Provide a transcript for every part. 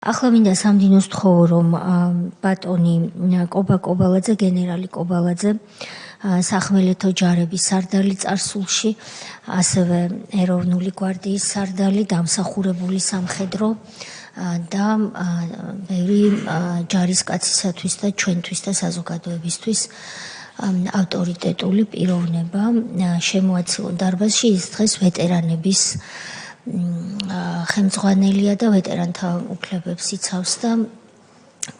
ახლა მინდა სამდინოს თხოვო, რომ ბატონი კობა კობალაძე, გენერალი კობალაძე, სახმელეთო ჯარების სარდალი წარსულში, ასევე ეროვნული გვარდიის სარდალი, დამსახურებული სამხედრო და ბევრი ჯარისკაცისათვის და ჩვენთვის და საზოგადოებისთვის ავტორიტეტული პიროვნება შემოაცილონ დარბაზში. ის დღეს ვეტერანების ხელმძღვანელია და ვეტერანთა უფლებებს იცავს და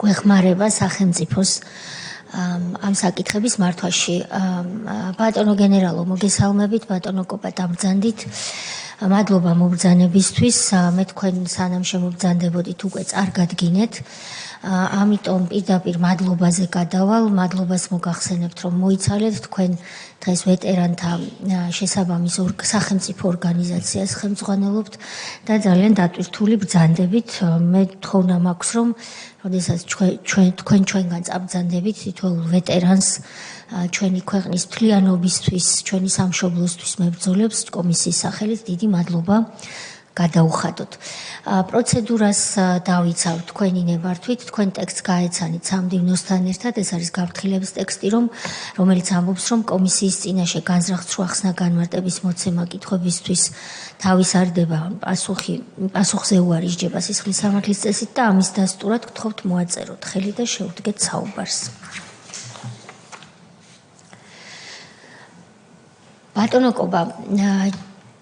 გვეხმარება სახელმწიფოს ამ საკითხების მართვაში. ბატონო გენერალო, მოგესალმებით, ბატონო კობა, დამბრძანდით. მადლობა მობრძანებისთვის. მე თქვენ სანამ შემობრძანდებოდით უკვე წარგადგინეთ. ამიტომ პირდაპირ მადლობაზე გადავალ, მადლობას მოგახსენებთ, რომ მოიცალეთ თქვენ დღეს ვეტერანთა შესაბამის სახელმწიფო ორგანიზაციას ხელმძღვანელობთ და ძალიან დატვირთული ბრძანდებით. მე თხოვნა მაქვს, რომ როდესაც თქვენ ჩვენგან წაბრძანდებით თითოეულ ვეტერანს ჩვენი ქვეყნის მთლიანობისთვის, ჩვენი სამშობლოსთვის მებრძოლებს კომისიის სახელით დიდი მადლობა გადაუხადოთ. პროცედურას დავიცავთ თქვენი ნებართვით, თქვენ ტექსტს გაეცანით სამდივნოსთან ერთად, ეს არის გაფრთხილების ტექსტი, რომელიც ამბობს, რომ კომისიის წინაშე განზრახ ახსნა განმარტების მოცემა კითხვებისთვის თავის არდება პასუხზე უარი სჯება სისხლის სამართლის წესით და ამის დასტურად გთხოვთ მოაწეროთ ხელი და შევდგეთ საუბარს. ბატონო კობა,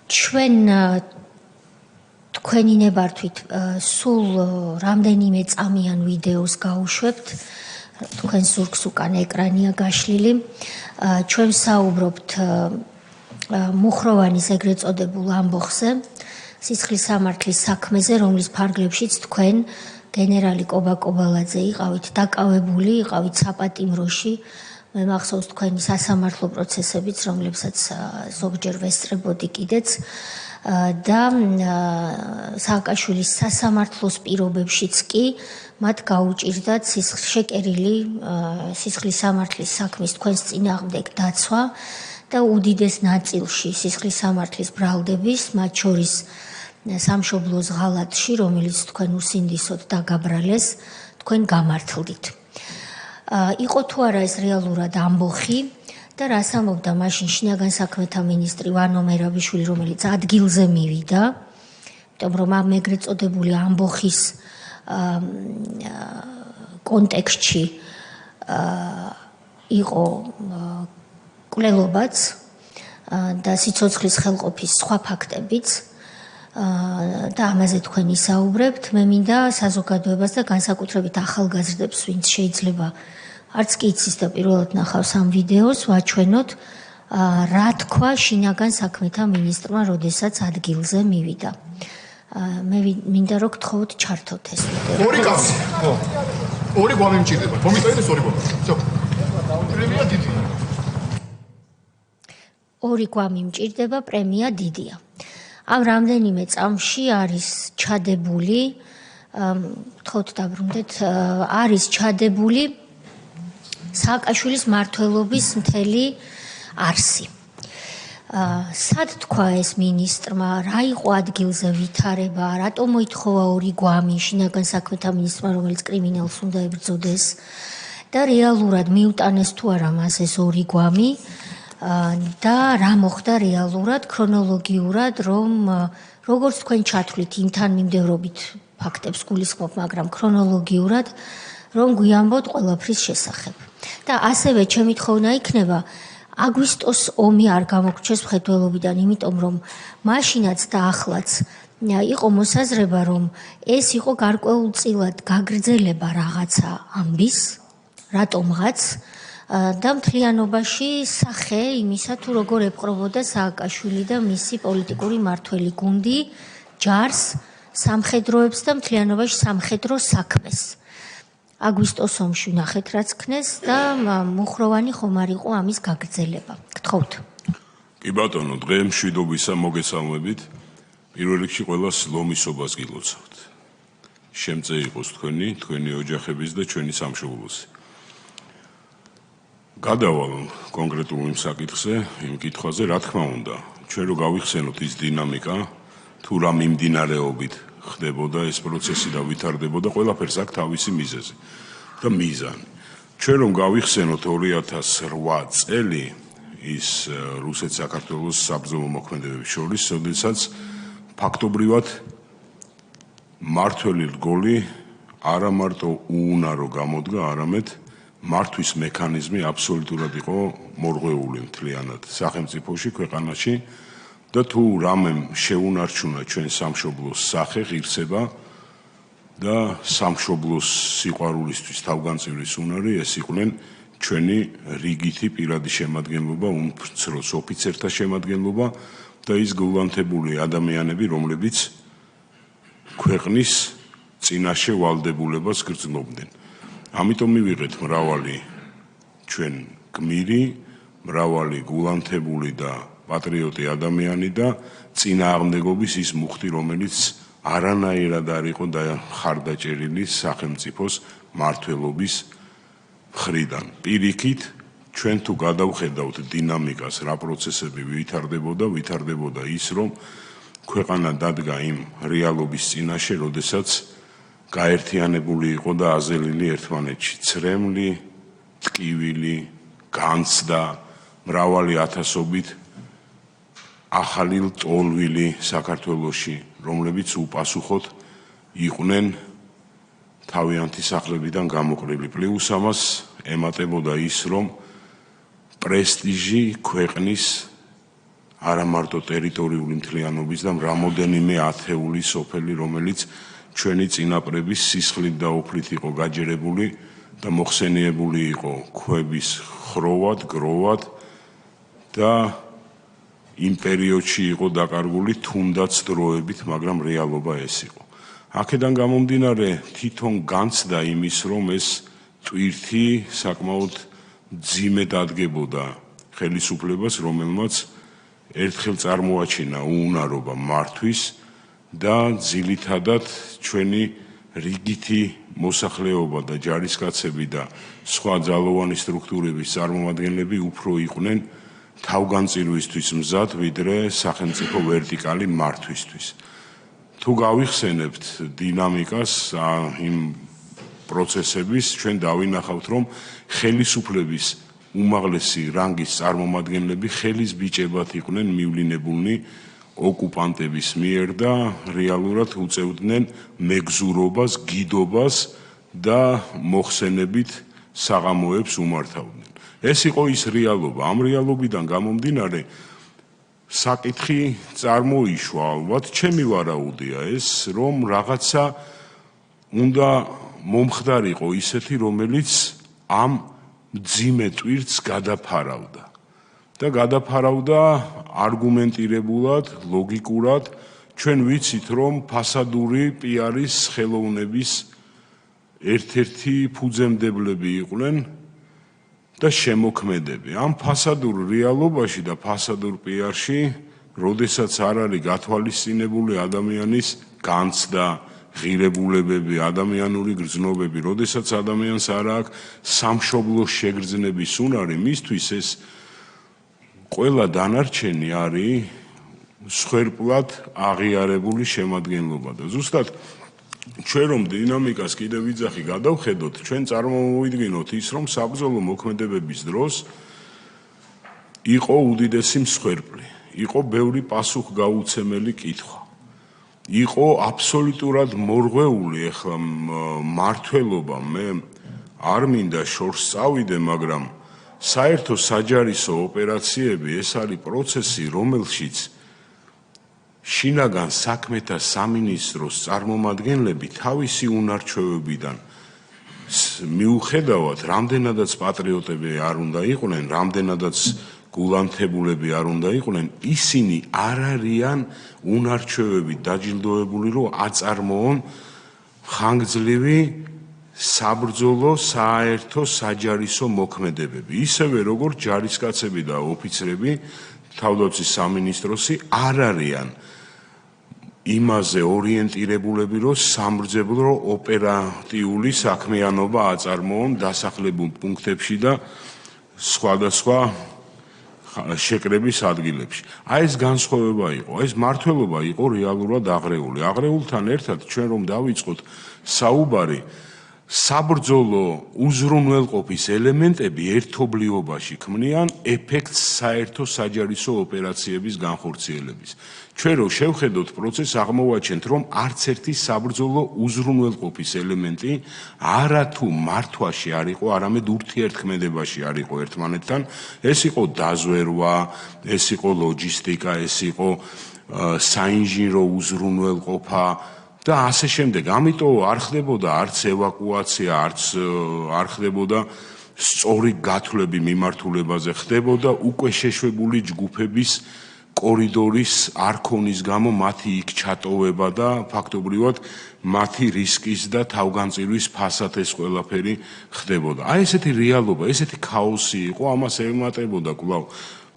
ჩვენ თქვენი ნებართვით სულ რამდენიმე წამიან ვიდეოს გავუშვებთ, თქვენ ზურგს უკან ეკრანია გაშლილი. ჩვენ საუბრობთ მუხროვანის ეგრეთ წოდებულ ამბოხზე, სისხლის სამართლის საქმეზე, რომლის ფარგლებშიც თქვენ გენერალი კობა კობალაძე იყავით დაკავებული, იყავით საპატიმროში. მე მახსოვს თქვენი სასამართლო პროცესებიც, რომლებსაც ზოგჯერ ვესწრებოდი კიდეც და სააკაშვილის სასამართლოს პირობებშიც კი მათ გაუჭირდათ შეკერილი სისხლის სამართლის საქმის თქვენს წინააღმდეგ დაცვა და უდიდეს ნაწილში სისხლის სამართლის ბრალდების, მათ შორის სამშობლოს ღალატში, რომელიც თქვენ უსინდისოდ დაგაბრალეს, თქვენ გამართლდით. იყო თუ არა ეს რეალურად ამბოხი და რას ამბობდა მაშინ შინაგან საქმეთა მინისტრი ვანო მერაბიშვილი, რომელიც ადგილზე მივიდა, იმიტომ რომ ამ ეგრეთ წოდებული ამბოხის კონტექსტში იყო კვლელობაც და სიცოცხლის ხელყოფის სხვა ფაქტებიც და ამაზე თქვენ ისაუბრებთ. მე მინდა საზოგადოებას და განსაკუთრებით ახალგაზრდებს, ვინც შეიძლება არც კი იცის და პირველად ნახავს ამ ვიდეოს, ვაჩვენოთ რა თქვა შინაგან საქმეთა მინისტრმა, როდესაც ადგილზე მივიდა. მე მინდა რომ გთხოვოთ ჩართოთ ეს ვიდეო. ორი კაცი. ორი გვამი მჭირდება. მომიწევით ორი გვამი. всё. პრემია დიდია. ორი გვამი მჭირდება, პრემია დიდია. ამ რამდენიმე წამში არის ჩადებული, გთხოვთ დაბრუნდეთ, არის ჩადებული სააკაშვილის მმართველობის მთელი არსი. სად თქვა ეს მინისტრმა, რა იყო ადგილზე ვითარება, რატომ მოითხოვა ორი გვამი შინაგან საქმეთა მინისტრმა, რომელიც კრიმინალს უნდა ებრძოდეს და რეალურად მიუტანეს თუ არა მას ეს ორი გვამი და რა მოხდა რეალურად, ქრონოლოგიურად, რომ როგორც თქვენ ჩათვლით იმ თანმიმდევრობით ფაქტებს გულისხმობ, მაგრამ ქრონოლოგიურად რომ გვიამბოთ ყველაფრის შესახებ. და ასევე ჩემი თხოვნა იქნება აგვისტოს ომი არ გამოგრჩეს მხედველობიდან, იმიტომ რომ მაშინაც და ახლაც იყო მოსაზრება, რომ ეს იყო გარკვეულწილად გაგრძელება რაღაცა ამბის, რატომღაც და მთლიანობაში სახე იმისა, თუ როგორ ეპყრობოდა სააკაშვილი და მისი პოლიტიკური მმართველი გუნდი ჯარს, სამხედროებს და მთლიანობაში სამხედრო საქმეს. აგვისტოს ომში ვნახეთ რაც ქნეს და მუხროვანი ხომ არ იყო ამის გაგრძელება. გთხოვთ. კი ბატონო, დღე მშვიდობისა მოგესალმებით. პირველ რიგში ყველას ლომისობას გილოცავთ. შემწე იყოს თქვენი ოჯახების და ჩვენი სამშობლოსი. გადავალ კონკრეტულ იმ საკითხზე, იმ კითხვაზე, რა თქმა უნდა, ჩვენ რო გავიხსენოთ ის დინამიკა, თუ რა მიმდინარეობით ხდებოდა ეს პროცესი და ვითარდებოდა, ყველაფერს აქვს თავისი მიზეზი და მიზანი. ჩვენ რომ გავიხსენოთ 2008 წელი ის რუსეთ-საქართველოს საბრძოლო მოქმედებების შორის, როდესაც ფაქტობრივად მართველი რგოლი არა მარტო უუნარო გამოდგა, არამედ მართვის მექანიზმი აბსოლუტურად იყო მორღვეული მთლიანად სახელმწიფოში, ქვეყანაში და თუ რამემ შეუნარჩუნა ჩვენ სამშობლოს სახე, ღირსება და სამშობლოს სიყვარულისთვის თავგანწირის უნარი, ეს იყვნენ ჩვენი რიგითი პირადი შემადგენლობა, უმცროს ოფიცერთა შემადგენლობა და ის გულანთებული ადამიანები, რომლებიც ქვეყნის წინაშე ვალდებულებას გრძნობდნენ. ამიტომ მივიღეთ მრავალი ჩვენ გმირი, მრავალი გულანთებული და პატრიოტი ადამიანი და წინააღმდეგობის ის მუხტი, რომელიც არანაირად არ იყო ხარდაჭერილი სახელმწიფოს მმართველობის მხრიდან. პირიქით, ჩვენ თუ გადავხედავთ დინამიკას, რა პროცესები ვითარდებოდა ის, რომ ქვეყანა დადგა იმ რეალობის წინაშე, როდესაც გაერთიანებული იყო და აზელილი ერთმანეთში ცრემლი, ტკივილი, განცდა, მრავალი ათასობით ახალი ლტოლვილი საქართველოში, რომლებიც უპასუხოდ იყვნენ თავიანთი სახლებიდან გამოყრილი. პლუს ამას ემატებოდა ის, რომ პრესტიჟი ქვეყნის არა მარტო ტერიტორიული მთლიანობის და რამოდენიმე ათეული სოფელი, რომელიც ჩვენი წინაპრების სისხლით და ოფლით იყო გაჯერებული და მოხსენიებული იყო ქვების ხროვად, გროვად და იმ პერიოდში იყო დაკარგული თუნდაც დროებით, მაგრამ რეალობა ეს იყო. აქედან გამომდინარე თვითონ განცდა იმის, რომ ეს ტვირთი საკმაოდ მძიმე დადგებოდა ხელისუფლებას, რომელმაც ერთხელ წარმოაჩინა უუნარობა მართვის და ძირითადად ჩვენი რიგითი მოსახლეობა და ჯარისკაცები და სხვა ძალოვანი სტრუქტურების წარმომადგენლები უფრო იყვნენ თავგანწირვისთვის მზად, ვიდრე სახელმწიფო ვერტიკალი მართვისთვის. თუ გავიხსენებთ დინამიკას იმ პროცესების, ჩვენ დავინახავთ, რომ ხელისუფლების უმაღლესი რანგის წარმომადგენლები ხელის ბიჭებად იყვნენ მივლინებულნი ოკუპანტების მიერ და რეალურად უწევდნენ მეგზურობას, გიდობას და მოხსენებით საღამოებს უმართავდნენ. ეს იყო ის რეალობა. ამ რეალობიდან გამომდინარე საკითხი წარმოიშვა, ალბათ ჩემი ვარაუდია ეს, რომ რაღაცა უნდა მომხდარიყო ისეთი, რომელიც ამ მძიმე ტვირთს გადაფარავდა და გადაფარავდა არგუმენტირებულად, ლოგიკურად. ჩვენ ვიცით, რომ ფასადური პიარის ხელოვნების ერთ-ერთი ფუძემდებლები იყვნენ და შემოქმედები. ამ ფასადურ რეალობაში და ფასადურ პიარში, როდესაც არ არის გათვალისწინებული ადამიანის განცდა, ღირებულებები, ადამიანური გრძნობები, როდესაც ადამიანს არ აქვს სამშობლოს შეგრძნების უნარი, მისთვის ეს ყველა დანარჩენი არის სხერპლად აღიარებული შემადგენლობა და ზუსტად ჩვენ რომ დინამიკას კიდევ ვიძახი გადავხედოთ, ჩვენ წარმოვიდგინოთ ის, რომ საბრძოლო მოქმედებების დროს იყო უდიდესი მსხვერპლი, იყო ბევრი პასუხგაუცემელი კითხვა. იყო აბსოლუტურად მორღვეული ახლა მმართველობა, მე არ მინდა შორს წავიდე, მაგრამ საერთო საჯარისო ოპერაციები ეს არის პროცესი, რომელშიც შინაგან საქმეთა სამინისტროს წარმომადგენლები თავისი უნარჩვევებიდან მიუხედავად, რამდენადაც პატრიოტები არ უნდა იყვნენ, რამდენადაც გულანთებულები არ უნდა იყვნენ, ისინი არ არიან უნარჩვევებით დაჯილდოებული, რომ აწარმოონ ხანგრძლივი საბრძოლო საერთო საჯარისო მოქმედებები. ისევე როგორც ჯარისკაცები და ოფიცრები თავდაცვის სამინისტროსი არ არიან იმაზე ორიენტირებულები, რომ სამბრძოლო ოპერატიული საქმიანობა აწარმოონ დასახლებულ პუნქტებში და სხვადასხვა შეკრების ადგილებში. აი ეს განსხვავება იყო, ეს მართლობა იყო რეალურად აღრეული. აღრეულთან ერთად ჩვენ რომ დავიწყოთ საუბარი საბრძოლო უზრუნველყოფის ელემენტები ერთობლიობაში ქმნიან ეფექტს საერთო საჯარისო ოპერაციების განხორციელების. ჩვენ რო შევხედოთ პროცესს, აღმოვაჩენთ, რომ არც ერთი საბრძოლო უზრუნველყოფის ელემენტი არათუ მართვაში არ იყო, არამედ ურთიერთქმედებაში არ იყო ერთმანეთთან. ეს იყო დაზვერვა, ეს იყო ლოჯისტიკა, ეს იყო საინჟინრო უზრუნველყოფა და ასე შემდეგ. ამიტომ არ ხდებოდა არც ევაკუაცია, არ ხდებოდა სწორი გათვლები მიმართულებაზე, ხდებოდა უკვე შეშვებული ჯგუფების კორიდორის არქონის გამო მათი იქ ჩატოვება და ფაქტობრივად მათი რისკის და თავგანწირვის ფასად ეს ყველაფერი ხდებოდა. აი ესეთი რეალობა, ესეთი ქაოსი იყო, ამას ემატებოდა კვლავ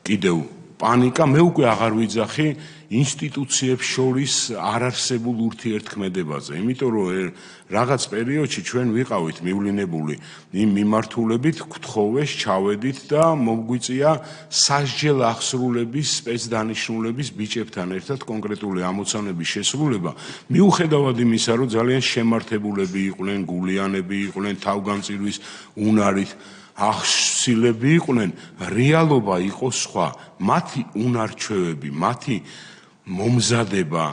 კიდევ პანიკა. მე უკვე აღარ ვიძახი ინსტიტუციებს შორის არარსებულ ურთიერთქმედებაზე, იმიტომ რომ რაღაც პერიოდში ჩვენ ვიყავით მივლინებული იმ მიმართულებით, გთხოვეს, ჩავედით და მოგვიწია სასჯელ აღსრულების სპეცდანიშნულების ბიჭებთან ერთად კონკრეტული ამოცანების შესრულება. მიუხედავად იმისა, რომ ძალიან შემართებულები იყვნენ, გულიანები იყვნენ, თავგანწირვის უნარით ახსილები იყვნენ, რეალობა იყო სხვა. მათი უნარჩვევები, მათი მომზადება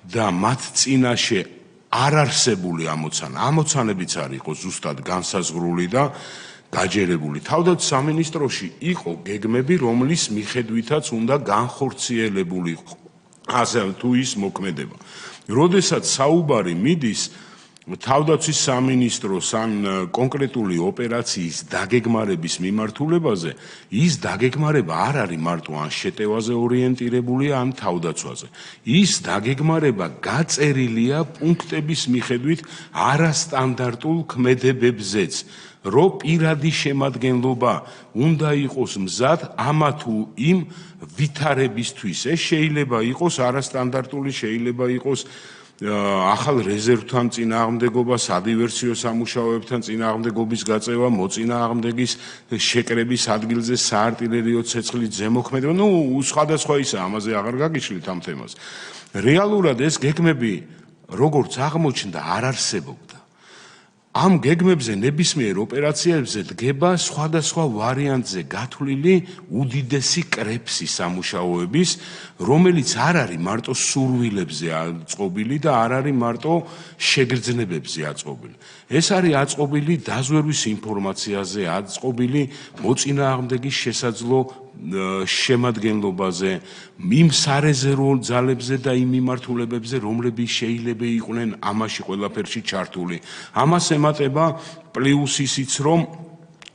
და მათ წინაშე არარსებული ამოცანებიც არ იყო ზუსტად განსაზღვრული და გაჯერებული. თავდაცვის სამინისტროში იყო გეგმები, რომლის მიხედვითაც უნდა განხორციელებული იყო ასე თუ ის მოქმედება. როდესაც საუბარი მიდის თავდაცვის სამინისტროს ან კონკრეტული ოპერაციის დაგეგმარების მიმართულებაზე, ის დაგეგმარება არ არის მარტო ან შეტევაზე ორიენტირებული, ან თავდაცვაზე. ის დაგეგმარება გაწერილია პუნქტების მიხედვით არასტანდარტულ ქმედებებზეც, რომ პირადი შემადგენლობა უნდა იყოს მზად ამა თუ იმ ვითარებისთვის. ეს შეიძლება იყოს არასტანდარტული, შეიძლება იყოს ახალ რეზერვთან წინააღმდეგობა, სადივერსიო სამუშაოებთან წინააღმდეგობის გაწევა, მოწინააღმდეგის შეკრების ადგილზე საარტილერიო ცეცხლის ზემოქმედება, სხვადასხვა ისა, ამაზე აღარ გაგიშლით ამ თემას. რეალურად ეს გეგმები, როგორც აღმოჩნდა, არ არსებობდა. ამ გეგმებზე ნებისმიერ ოპერაციებზე დგება სხვადასხვა ვარიანტზე გათვლილი უდიდესი კრეფსი სამუშაოების, რომელიც არ არის მარტო სურვილებზე აწყობილი და არ არის მარტო შეგრძნებებზე აწყობილი. ეს არის აწყობილი დაზვერვის ინფორმაციაზე, აწყობილი მოწინააღმდეგის შესაძლო შემადგენლობაზე, იმ სარეზერვო ძალებზე და იმ მიმართულებებზე, რომლებიც შეიძლება იყვნენ ამაში ყველაფერში ჩართული. ამას ემატება პლუს ისიც, რომ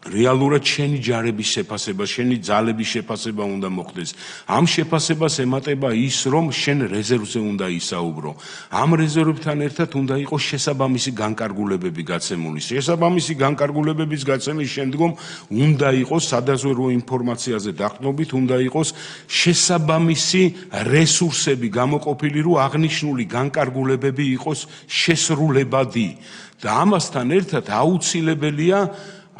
რეალურად შენი ჯარების შეფასება, შენი ძალების შეფასება უნდა მოხდეს. ამ შეფასებას ემატება ის, რომ შენ რეზერვზე უნდა ისაუბრო. ამ რეზერვებთან ერთად უნდა იყოს შესაბამისი განკარგულებები გაცემული. შესაბამისი განკარგულებების გაცემის შემდგომ უნდა იყოს სადაზვერვო ინფორმაციაზე დაყრდნობით, უნდა იყოს შესაბამისი რესურსები გამოყოფილი, რომ აღნიშნული განკარგულებები იყოს შესრულებადი. და ამასთან ერთად აუცილებელია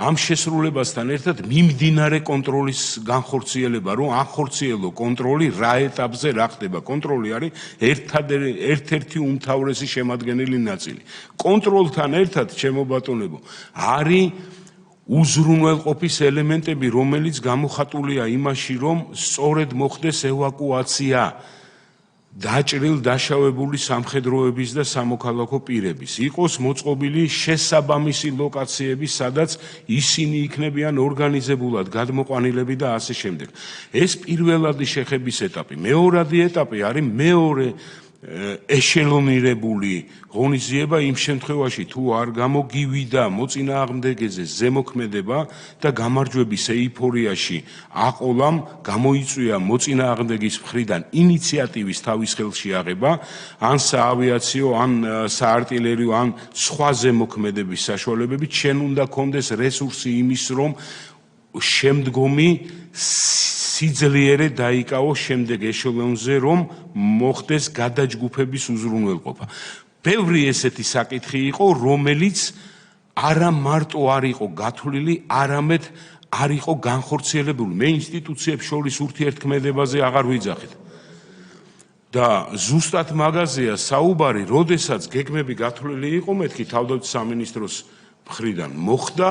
ამ შესრულებასთან ერთად მიმდინარე კონტროლის განხორციელება, რომ ახორციელო კონტროლი რა ეტაპზე რა ხდება. კონტროლი არის ერთ-ერთი უმთავრესი შემადგენელი ნაწილი. კონტროლთან ერთად, ჩემო ბატონებო, არის უზრუნველყოფის ელემენტები, რომელიც გამოხატულია იმაში, რომ სწორედ მოხდეს ევაკუაცია დაჭრილ დაშავებული სამხედროების და სამოქალაქო პირების. იყოს მოწყობილი შესაბამისი ლოკაციები, სადაც ისინი იქნებიან ორგანიზებულად გადმოყვანილები და ასე შემდეგ. ეს პირველადი შეხების ეტაპი. მეორადი ეტაპი არის მეორე ეშელონირებული ღონისძიება იმ შემთხვევაში, თუ არ გამოგივიდა მოწინააღმდეგეზე ზემოქმედება და გამარჯვების ეიფორიაში აყოლამ გამოიწვია მოწინააღმდეგის მხრიდან ინიციატივის თავის ხელში აღება, ან საავიაციო, ან საარტილერიო, ან სხვა ზემოქმედების საშუალებებით, შენ უნდა კონდეს რესურსი იმის, რომ შემდგომი სიძლიერე დაიკავო შემდეგ ეშელონზე, რომ მოხდეს გადაჯგუფების უზრუნველყოფა. ბევრი ესეთი საკითხი იყო, რომელიც არა მარტო არ იყო გათვლილი, არამედ არ იყო განხორციელებული. მე ინსტიტუციებს შორის ურთიერთქმედებაზე აღარ ვიძახით. და ზუსტად მაგაზეა საუბარი, როდესაც გეგმები გათვლილი იყო, მეთქი თავდაცვის სამინისტროს მხრიდან მოხდა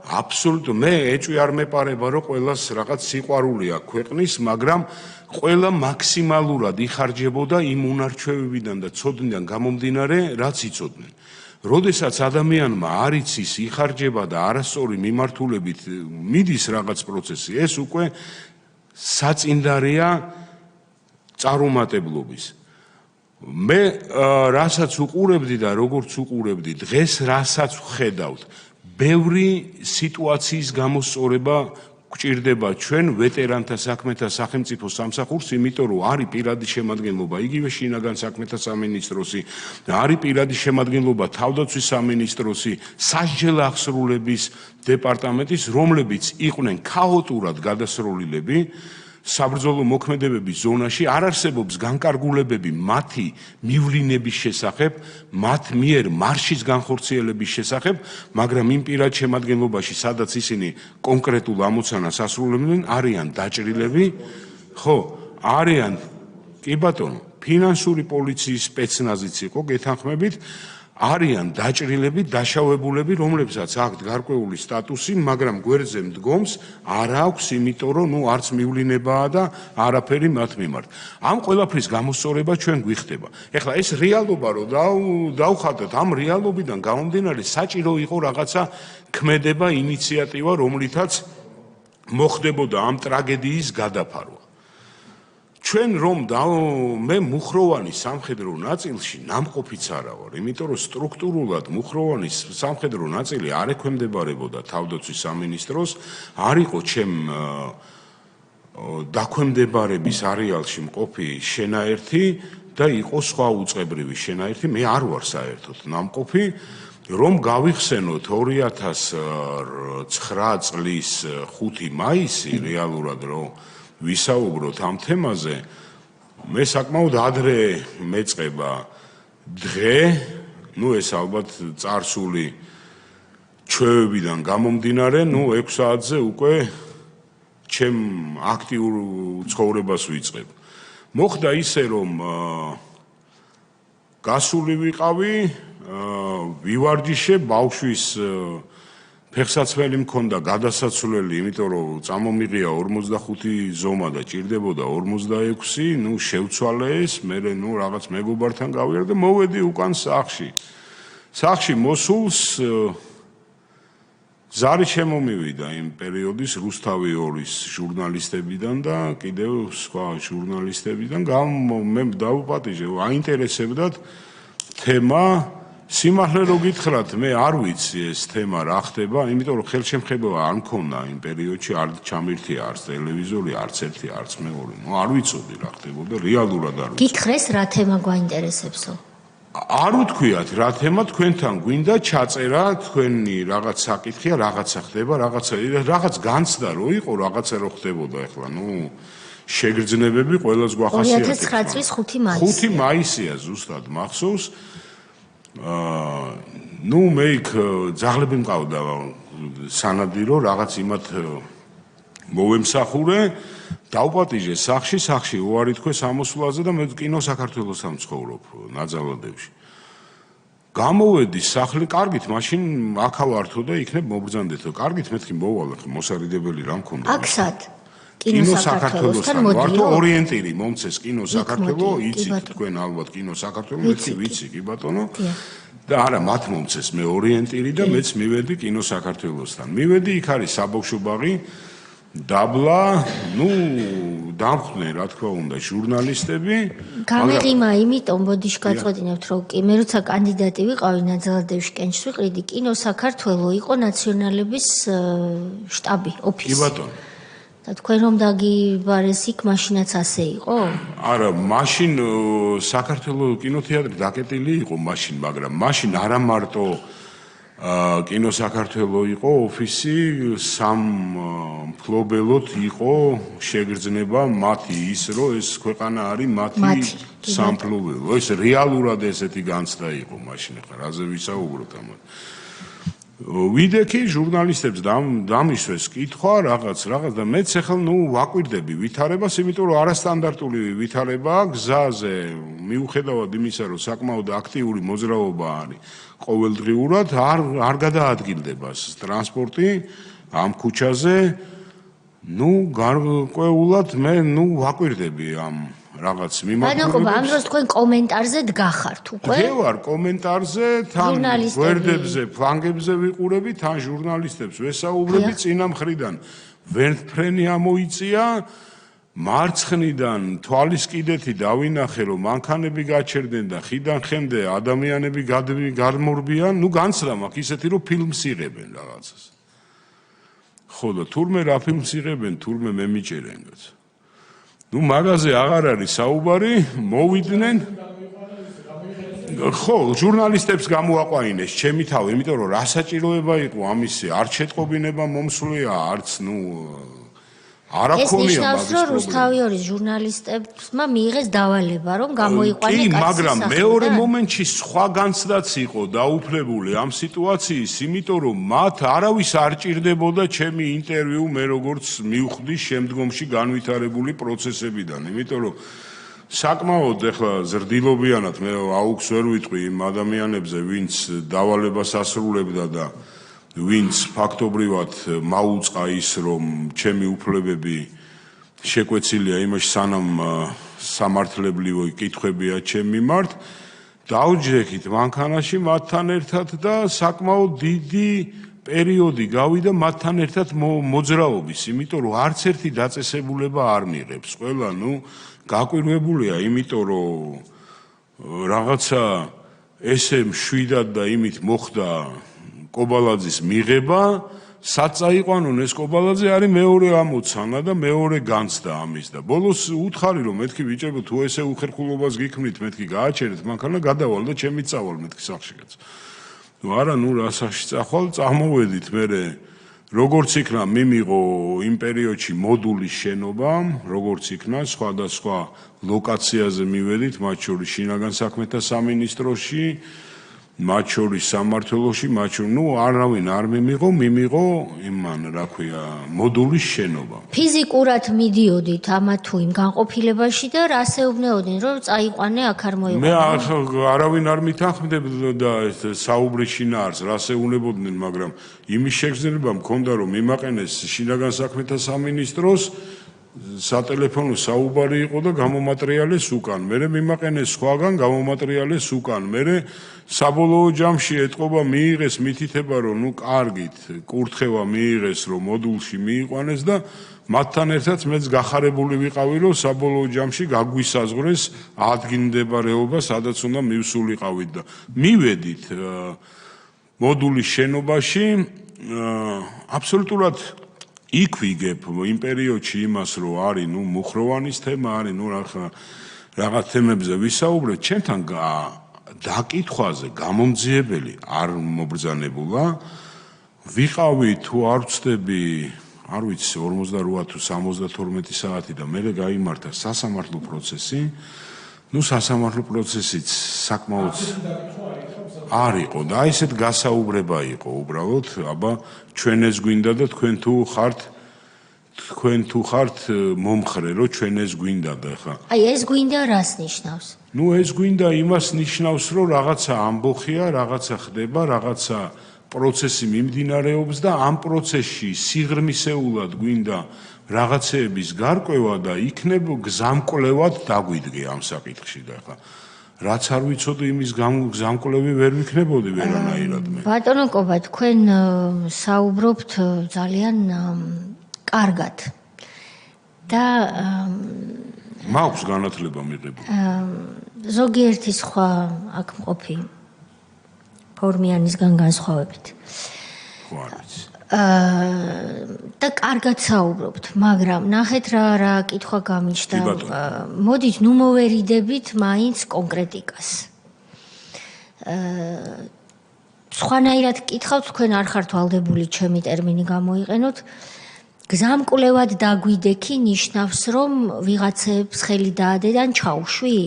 აბსოლუტურად მე ეჭვი არ მეპარება, რომ ყველას რაღაც სიყვარული აქვს ქვეყნის, მაგრამ ყველა მაქსიმალურად იხარჯებოდა იმ უნარჩვევებიდან და ცოდნიდან გამომდინარე, რაც იცოდნენ. როდესაც ადამიანმა არ იცის იხარჯება და არასწორი მიმართულებით მიდის რაღაც პროცესი, ეს უკვე საწინდარია წარუმატებლობის. მე რასაც უყურებდი და როგორც უყურებდი, დღეს რასაც ვხედავთ, ბევრი სიტუაციის გამოსწორება გვჭირდება ჩვენ ვეტერანთა საქმეთა სახელმწიფო სამსახურს, იმიტომ რომ არის პირადი შემადგენლობა იგივე შინაგან საქმეთა სამინისტროსი, არის პირადი შემადგენლობა თავდაცვის სამინისტროსი, სასჯელ აღსრულების დეპარტამენტის, რომლებიც იყვნენ ქაოტურად გადასრულილები. საბრძოლო მოქმედებების ზონაში არ არსებობს განკარგულებები მათი მივლინების შესახებ, მათ მიერ მარშის განხორციელების შესახებ, მაგრამ იმ პირად შემადგენლობაში, სადაც ისინი კონკრეტულ ამოცანას ასრულებდნენ, არიან დაჭრილები, ხო, არიან, კი ბატონო, ფინანსური პოლიციის სპეცნაზიც იყო, გეთანხმებით, არიან დაჭრილები, დაშავებულები, რომლებსაც აქვთ გარკვეული სტატუსი, მაგრამ გვერდზე მდგომს არ აქვს, იმიტომ რომ არც მივლინებაა და არაფერი მათ მიმართ. ამ ყველაფრის გამოსწორება ჩვენ გვიხდება. ეხლა ეს რეალობა რომ დავხატოთ, ამ რეალობიდან გამომდინარე საჭირო იყო რაღაცა ქმედება, ინიციატივა, რომლითაც მოხდებოდა ამ ტრაგედიის გადაფარვა. ჩვენ რომ მე მუხროვანი სამხედრო ნაწილში ნამყოფიც არა ვარ, იმიტომ რომ სტრუქტურულად მუხროვანის სამხედრო ნაწილი არ ექვემდებარებოდა თავდაცვის სამინისტროს, არ იყო ჩემ დაქვემდებარების არეალში მყოფი შენაერთი და იყო სხვა უწყებრივი შენაერთი, მე არ ვარ საერთოდ ნამყოფი, რომ გავიხსენოთ 2009 წლის 5 მაისი რეალურად რომ ვისაუბროთ ამ თემაზე, მე საკმაოდ ადრე მეწყება დღე, ეს ალბათ წარსული ჩვევებიდან გამომდინარე, 6 საათზე უკვე ჩემ აქტიურ ცხოვრებას ვიწყებ. მოხდა ისე, რომ გასული ვიყავი, ვივარჯიშე ბავშვის ფეხსაცმელი მქონდა გადასაცვლელი, იმიტომ რომ წამომიღია 45 ზომა და ჭირდებოდა 46, შევცვალე ეს, მე რაღაც მეგობართან გავიარე და მოვედი უკან სახში. სახში მოსულს ზარი შემომივიდა იმ პერიოდის რუსთავი 2-ის ჟურნალისტებიდან და კიდევ სხვა ჟურნალისტებიდან, მე დავუპატიჟე, აინტერესებდათ თემა. სიმართლე რო გითხრათ, მე არ ვიცი ეს თემა რა ხდება, იმიტომ რომ ხელშემხება არ მქონდა იმ პერიოდში, არ ჩამირთია არც ტელევიზორი, არც ერთი, არც მეორე. არ ვიცოდი რა ხდებოდა, რეალურად არ ვიცოდი. გითხრეს რა თემა გვაინტერესებსო? არ ვთქვიათ რა თემა თქვენთან გვინდა ჩაწერა, თქვენი რაღაც საკითხია, რაღაცა ხდება, რაღაც განცდა რო იყო, რაღაცა რო ხდებოდა ახლა, შეგრძნებები ყველას გვახასიათებს. 2009 წლის 5 მაისი. 5 მაისია ზუსტად მახსოვს. მე იქ ძაღლები მყავდა სანადირო, რაღაც იმათ მოვემსახურე, დავპატიჟე სახში უარი თქვეს ამოსვლაზე და მე კინო საქართველოსთან ვცხოვრობ ნაძალადევში. გამოვედი სახლი, კარგით, მაშინ აქავართო და იქნებ მობრძანდეთო. კარგით, მეთქი მოვალ, მოსარიდებელი რა მქონდა. აქსად კინო საქართველოსთან ვართო ორიენტირი მომცეს კინო საქართველო, იცით თქვენ ალბათ კინო საქართველო, ვიცი, კი ბატონო. და არა, მათ მომცეს მე ორიენტირი და მეც მივედი კინო საქართველოსთან. მივედი, იქ არის საბავშვო ბაღი, დაბლა, დამხვდნენ რა თქმა უნდა ჟურნალისტები. გამეყიმა იმიტომ, ბოდიში გაწყვეტინებთ, რომ მე როცა კანდიდატი ვიყავი ნაძალადევში კენჭს ვიყრიდი, კინო საქართველო იყო ნაციონალების შტაბი, ოფისი. კი ბატონო. და თქვენ რომ დაგიბარეს იქ, მაშინაც ასე იყო? არა, მაშინ საქართველოს კინოთეატრი დაკეტილი იყო მაშინ, მაგრამ მაშინ არა მარტო კინო საქართველოს იყო ოფისი, სამფლობელოდ იყო შეგრძნება მათი ის, რომ ეს ქვეყანა არის მათი სამფლობელო. ეს რეალურად ესეთი განცდა იყო მაშინ, ხა რაზე ვისაუბროთ ამან. ვიდექი ჟურნალისტებს დამისვეს კითხვა რაღაც და მეც ახლა ვაკვირდები ვითარებას, იმიტომ რომ არასტანდარტული ვითარებაა გზაზე, მიუხედავად იმისა, რომ საკმაოდ აქტიური მოძრაობა არის ყოველდღიურად, არ გადაადგილდება ტრანსპორტი ამ ქუჩაზე. გარკვეულად მე ვაკვირდები ამ რაღაც მიმართულებით. ამ დროს თქვენ კომენტარზე დგახართ უკვე? მე ვარ კომენტარზე, თან გვერდებზე, ფლანგებზე ვიყურები, თან ჟურნალისტებს ვესაუბრები წინა მხრიდან. ვერტფრენი ამოიწია, მარცხნიდან თვალის კიდეთი დავინახე, რომ მანქანები გაჩერდნენ და ხიდან ხემდე ადამიანები გადმორბიან, განცდა მაქვს ისეთი, რომ ფილმს იღებენ რაღაცას. ხო და თურმე რა ფილმს იღებენ, თურმე მე მიჭერენ. მაგაზე აღარ არის საუბარი, მოვიდნენ. ხო, ჟურნალისტებს გამოაყვანინეს ჩემი თავი, იმიტომ რომ რა საჭიროება იყო ამისი, არც შეტყობინება მომსვლია, არც არ აქონია მაგის პრობლემა. ეს ნიშნავს, რომ რუსთავიორის ჟურნალისტებმა მიიღეს დავალება, რომ გამოიყვანეს კაცი. მაგრამ მეორე მომენტში სხვა განცდაც იყო დაუფლებული ამ სიტუაციის, იმიტომ რომ მათ არავის არ ჭირდებოდა ჩემი ინტერვიუ მე როგორც მივხვდი შემდგომში განვითარებული პროცესებიდან, იმიტომ რომ საკმაოდ ახლა ზრდილობიანად მე აუქს ვერ ვიტყვი იმ ადამიანებზე, ვინც დავალებას ასრულებდა და ვინც ფაქტობრივად მაუწყა ის, რომ ჩემი უფლებები შეკვეცილია იმაში, სანამ სამართლებრივი კითხვებია ჩემ მიმართ, დავჯექით მანქანაში მათთან ერთად და საკმაოდ დიდი პერიოდი გავიდა მათთან ერთად მოძრაობის, იმიტომ რომ არც ერთი დაწესებულება არ მიიღებს. ყველა გაკვირვებულია, იმიტომ რომ რაღაცა ესე მშვიდად და იმით მოხდა კობალაძის მიღება, სად წაიყვანონ ეს კობალაძე არის მეორე ამოცანა და მეორე განცდა ამის და ბოლოს უთხარი რომ მეთქი ბიჭებო თუ ესე უხერხულობას გიქმნით მეთქი გააჩერეთ მანქანა გადავალ და ჩემი წავალ მეთქი სახში კაც. არა რა სახში წახვალ, წამოვედით მე როგორც იქნა მიმიღო იმ პერიოდში მოდულის შენობა, როგორც იქნა სხვადასხვა ლოკაციაზე მივედით, მათ შორის შინაგან საქმეთა სამინისტროში, მათ შორის სამმართველოში, არავინ არ მიმიღო იმან, რა ქვია, მოდულის შენობა. ფიზიკურად მიდიოდით ამა თუ იმ განყოფილებაში და რას ეუბნეოდნენ, რომ წაიყვანე აქ არ მოიყვანო? მე არავინ არ მითანხმდებოდა საუბრის შინაარსს, რას ეუბნებოდნენ, მაგრამ იმის შეგრძნება მქონდა, რომ მიმაყენეს შინაგან საქმეთა სამინისტროს სატელეფონო საუბარი იყო და გამომატრიალეს უკან. მე მიმაყენეს სხვაგან გამომატრიალეს უკან. მე საბოლოო ჯამში ეტყობა მიიღეს მითითება, რომ კარგით, კურთხევა მიიღეს, რომ მოდულში მიიყვანეს და მათთან ერთად მეც გახარებული ვიყავი, რომ საბოლოო ჯამში გაგვისაზღვრეს ადგილმდებარეობა, სადაც უნდა მივსულიყავით და მივედით მოდულის შენობაში აბსოლუტურად იქ ვიგებ იმ პერიოდში იმას, რომ არის მუხროვანის თემა, არის რაღაც თემებზე ვისაუბრეთ, ჩემთან დაკითხვაზე გამომძიებელი არ მობრძანებულა. ვიყავი თუ არ ვწდები, არ ვიცი 48 თუ 72 საათი და მე გაიმართა სასამართლო პროცესი. სასამართლო პროცესიც საკმაოდ არ იყო და ესეთ გასაუბრება იყო უბრალოდ, აბა ჩვენ ეს გვინდა და თქვენ თუ ხართ მომხრე, რომ ჩვენ ეს გვინდა და ხა. ეს გვინდა რას ნიშნავს? ეს გვინდა იმას ნიშნავს, რომ რაღაცა ამბოხია, რაღაცა ხდება, რაღაცა პროცესი მიმდინარეობს და ამ პროცესში სიღრმისეულად გვინდა რაღაცეების გარკვევა და იქნებ გზამკვლევად დაგვიდგე ამ საკითხში და ხა. რაც არ ვიცოდი იმის გზამკვლევი ვერ ვიქნებოდი ვერანაირად მე. ბატონო კობა, თქვენ საუბრობთ ძალიან კარგად და მაქვს განათლება მიღებული. ზოგიერთი სხვა აქ მყოფი ფორმიანისგან განსხვავებით. ხო არ ვიცი. და კარგად საუბრობთ, მაგრამ ნახეთ რა კითხვა გამიჩნდა. მოდით მოვერიდებით მაინც კონკრეტიკას. სხვანაირად კითხავთ, თქვენ არ ხართ ვალდებული ჩემი ტერმინი გამოიყენოთ. გზამკვლევად დაგვიდექი ნიშნავს, რომ ვიღაცებს ხელი დაადედან ჩაუშვი?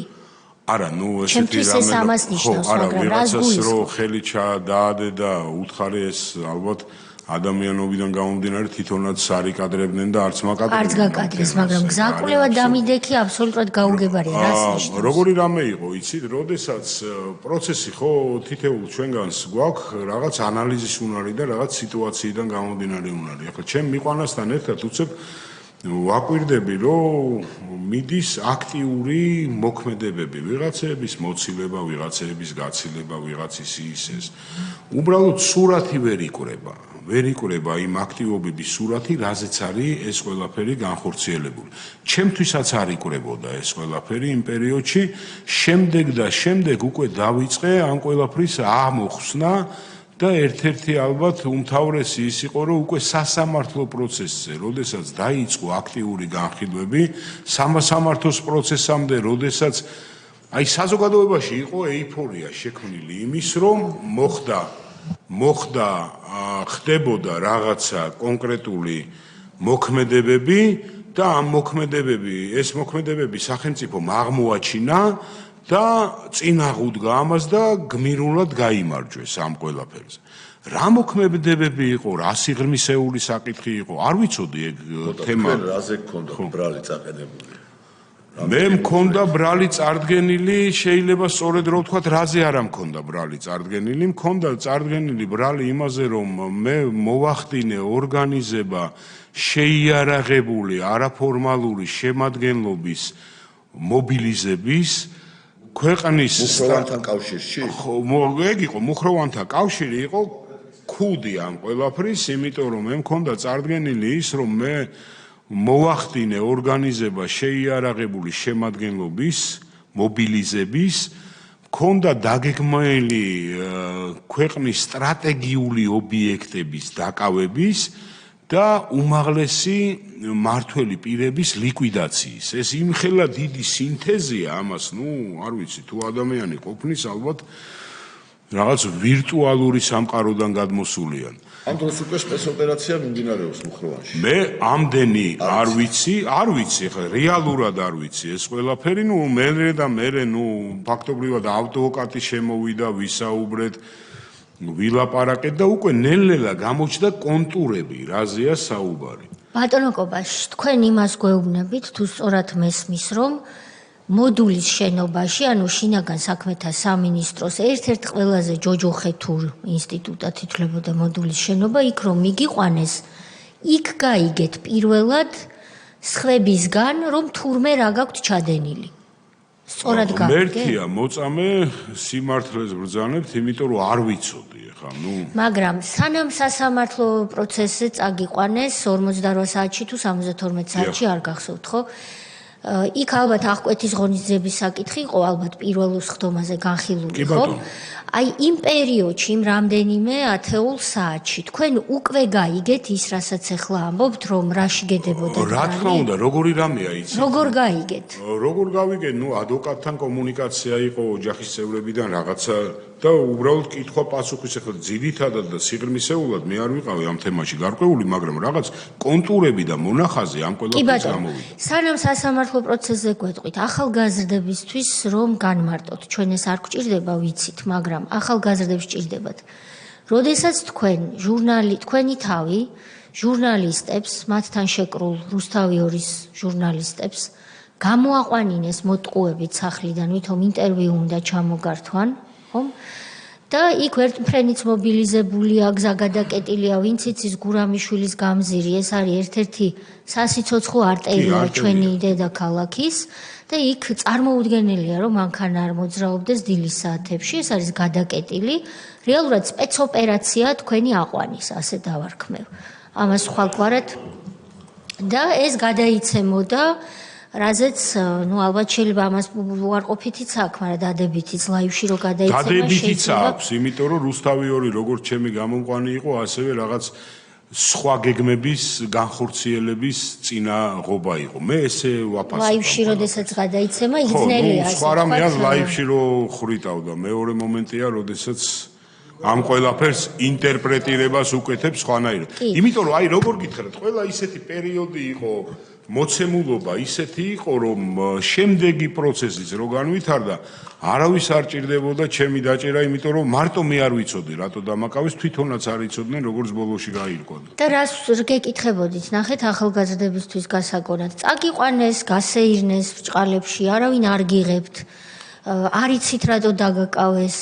არა, ნუ ესეთი ჩემთვის ეს ამას ნიშნავს, მაგრამ რას ვიღაცას რო გულისხმობ? ხელი ჩაადადე და უთხარი ეს ალბათ ადამიანობიდან გამომდინარე თვითონაც არიკადრებდნენ და არც მაკადრებდნენ. არც გაკადრეს, მაგრამ გზაკვლევა დამიდექი აბსოლუტურად გაუგებარია, რას ნიშნავს? როგორი რამე იყო, იცით, როდესაც პროცესი ხო თითოეულ ჩვენგანს გვაქვს რაღაც ანალიზის უნარი და რაღაც სიტუაციიდან გამომდინარე უნარი. ახლა ჩემ მიყვანასთან ერთად უცებ ვაკვირდები, რომ მიდის აქტიური მოქმედებები, ვიღაცების მოცილება, ვიღაცების გაცილება, ვიღაცის ისეს. უბრალოდ სურათი ვერ იკვრება იმ აქტივობების სურათი, რაზეც არის ეს ყველაფერი განხორციელებული. ჩემთვისაც არ იკვრებოდა ეს ყველაფერი იმ პერიოდში, შემდეგ უკვე დავიწყე ამ ყველაფრის ამოხსნა და ერთ-ერთი ალბათ უმთავრესი ის იყო, რომ უკვე სასამართლო პროცესზე, როდესაც დაიწყო აქტიური განხილვები, სამართლოს პროცესამდე, როდესაც აი საზოგადოებაში იყო ეიფორია შექმნილი იმის, რომ ხდებოდა რაღაცა კონკრეტული მოქმედებები და ამ მოქმედებები სახელმწიფომ აღმოაჩინა და წინ აღუდგა ამას და გმირულად გაიმარჯვეს ამ ყველაფერზე. რა მოქმედებები იყო, რა სიღრმისეული საკითხი იყო, არ ვიცოდი ეგ თემა. თქვენ რაზე გქონდა ბრალი წაყენებული? მე მქონდა ბრალი წარდგენილი, შეიძლება სწორედ რო ვთქვათ, რაზე არა მქონდა ბრალი წარდგენილი, მქონდა წარდგენილი ბრალი იმაზე, რომ მე მოვახდინე ორგანიზება შეიარაღებული არაფორმალური შემადგენლობის მობილიზების ქვეყნის მუხროვანთან კავშირში? ხო, ეგ იყო მუხროვანთა კავშირი იყო ქუდი ამ ყველაფრის, იმიტომ რომ მე მქონდა წარდგენილი ის, რომ მე მოვახდინე ორგანიზება შეიარაღებული შემადგენლობის მობილიზების, მქონდა დაგეგმილი ქვეყნის სტრატეგიული ობიექტების დაკავების და უმაღლესი მართველი პირების ლიკვიდაციის. ეს იმხელა დიდი სინთეზია ამას, არ ვიცი, თუ ადამიანი ყოფნის ალბათ რაღაც ვირტუალური სამყაროდან გადმოსულიან. ამ დროს უკვე სპეცოპერაცია მიმდინარეობს მუხროვანში. მე ამდენი არ ვიცი, ხა რეალურად არ ვიცი ეს ყველაფერი, მე ფაქტობრივად ადვოკატი შემოვიდა, ვისაუბრეთ, ვილაპარაკეთ და უკვე ნელ-ნელა გამოჩნდა კონტურები, რაზეა საუბარი. ბატონო კობაში, თქვენ იმას გვეუბნებით, თუ სწორად მესმის, რომ მოდულის შენობაში, ანუ შინაგან საქმეთა სამინისტროს ერთ-ერთ ყველაზე ჯოჯოხეთურ ინსტიტუტად ითვლებოდა მოდულის შენობა, იქ რომ მიგიყვანეს, იქ გაიგეთ პირველად სხვებისგან, რომ თურმე რა გაქვთ ჩადენილი. სწორად გაიგეთ? მერთია მოწამე სიმართლეს ბრძანებთ, იმიტომ რომ არ ვიცოდი ხა, მაგრამ სანამ სასამართლო პროცესზე წაგიყვანეს 48 საათში თუ 72 საათში არ გახსოვთ, ხო? იქ ალბათ აღკვეთის ღონისძიების საკითხი იყო ალბათ პირველ სხდომაზე განხილული, ხო? აი იმ პერიოდში, იმ რამდენიმე ათეულ საათში, თქვენ უკვე გაიგეთ ის, რასაც ახლა ამბობთ, რომ რა შეგედებოდა? რა თქმა უნდა, როგორი რამეა იცით? როგორ გაიგეთ? როგორ გავიგეთ? ადვოკატთან კომუნიკაცია იყო ოჯახის წევრებიდან რაღაცა და უბრალოდ კითხვა-პასუხის ახლა ძირითადად და სიღრმისეულად მე არ ვიყავი ამ თემაში გარკვეული, მაგრამ რაღაც კონტურები და მონახაზი ამ ყველაფერს გამოვიდა. სანამ სასამართლო პროცესზე გვეტყვით, ახალგაზრდებისთვის რომ განმარტოთ, ჩვენ ეს არ გვჭირდება, ვიცით, მაგრამ ახალგაზრდებს ჭირდებათ. როდესაც თქვენი თავი ჟურნალისტებს, მათთან შეკრულ რუსთავი 2-ის ჟურნალისტებს გამოაყვანინეს მოტყუებით სახლიდან, ვითომ ინტერვიუ უნდა ჩამოგართვან, ხომ? და იქ ერთმფრენიც მობილიზებულია, გზა გადაკეტილია, ვინც იცის გურამიშვილის გამზირი, ეს არის ერთ-ერთი სასიცოცხლო არტერია ჩვენი დედაქალაქის და იქ წარმოუდგენელია, რომ მანქანა არ მოძრაობდეს დილის საათებში, ეს არის გადაკეტილი, რეალურად სპეცოპერაცია თქვენი აყვანის, ასე დავარქმევ. ამას ხვალგვარად და ეს გადაიცემოდა რაზეც, ალბათ შეიძლება ამას უარყოფითიც აქვს, მაგრამ დადებითიც ლაივში რო გადაიცემა შეიძლება. დადებითიც აქვს, იმიტომ რომ რუსთავი 2 როგორც ჩემი გამომყვანი იყო, ასევე რაღაც სხვა გეგმების განხორციელების წინაღობა იყო. მე ესე ვაფასებ. ლაივში როდესაც გადაიცემა, იგრძნელია ასე. სხვა რამე არ ლაივში რო ხრიტავდა. მეორე მომენტია, როდესაც ამ ყველაფერს ინტერპრეტირებას უკეთებს სხვანაირად. იმიტომ რომ აი როგორ გითხრათ, ყველა ისეთი პერიოდი იყო მოცემულობა ისეთი იყო, რომ შემდეგი პროცესიც რო განვითარდა, არავის არ ჭირდებოდა ჩემი დაჭერა, იმიტომ რომ მარტო მე არ ვიცოდი, რატო დამაკავეს, თვითონაც არ იცოდნენ, როგორც ბოლოში გაირკვევა. და რას გეკითხებოდით, ნახეთ ახალგაზრდებისთვის გასაგონად. წაგიყვანეს, გასეირნეს ბრჭყალებში, არავინ არ გიღებთ, არ იცით რატო დაგაკავეს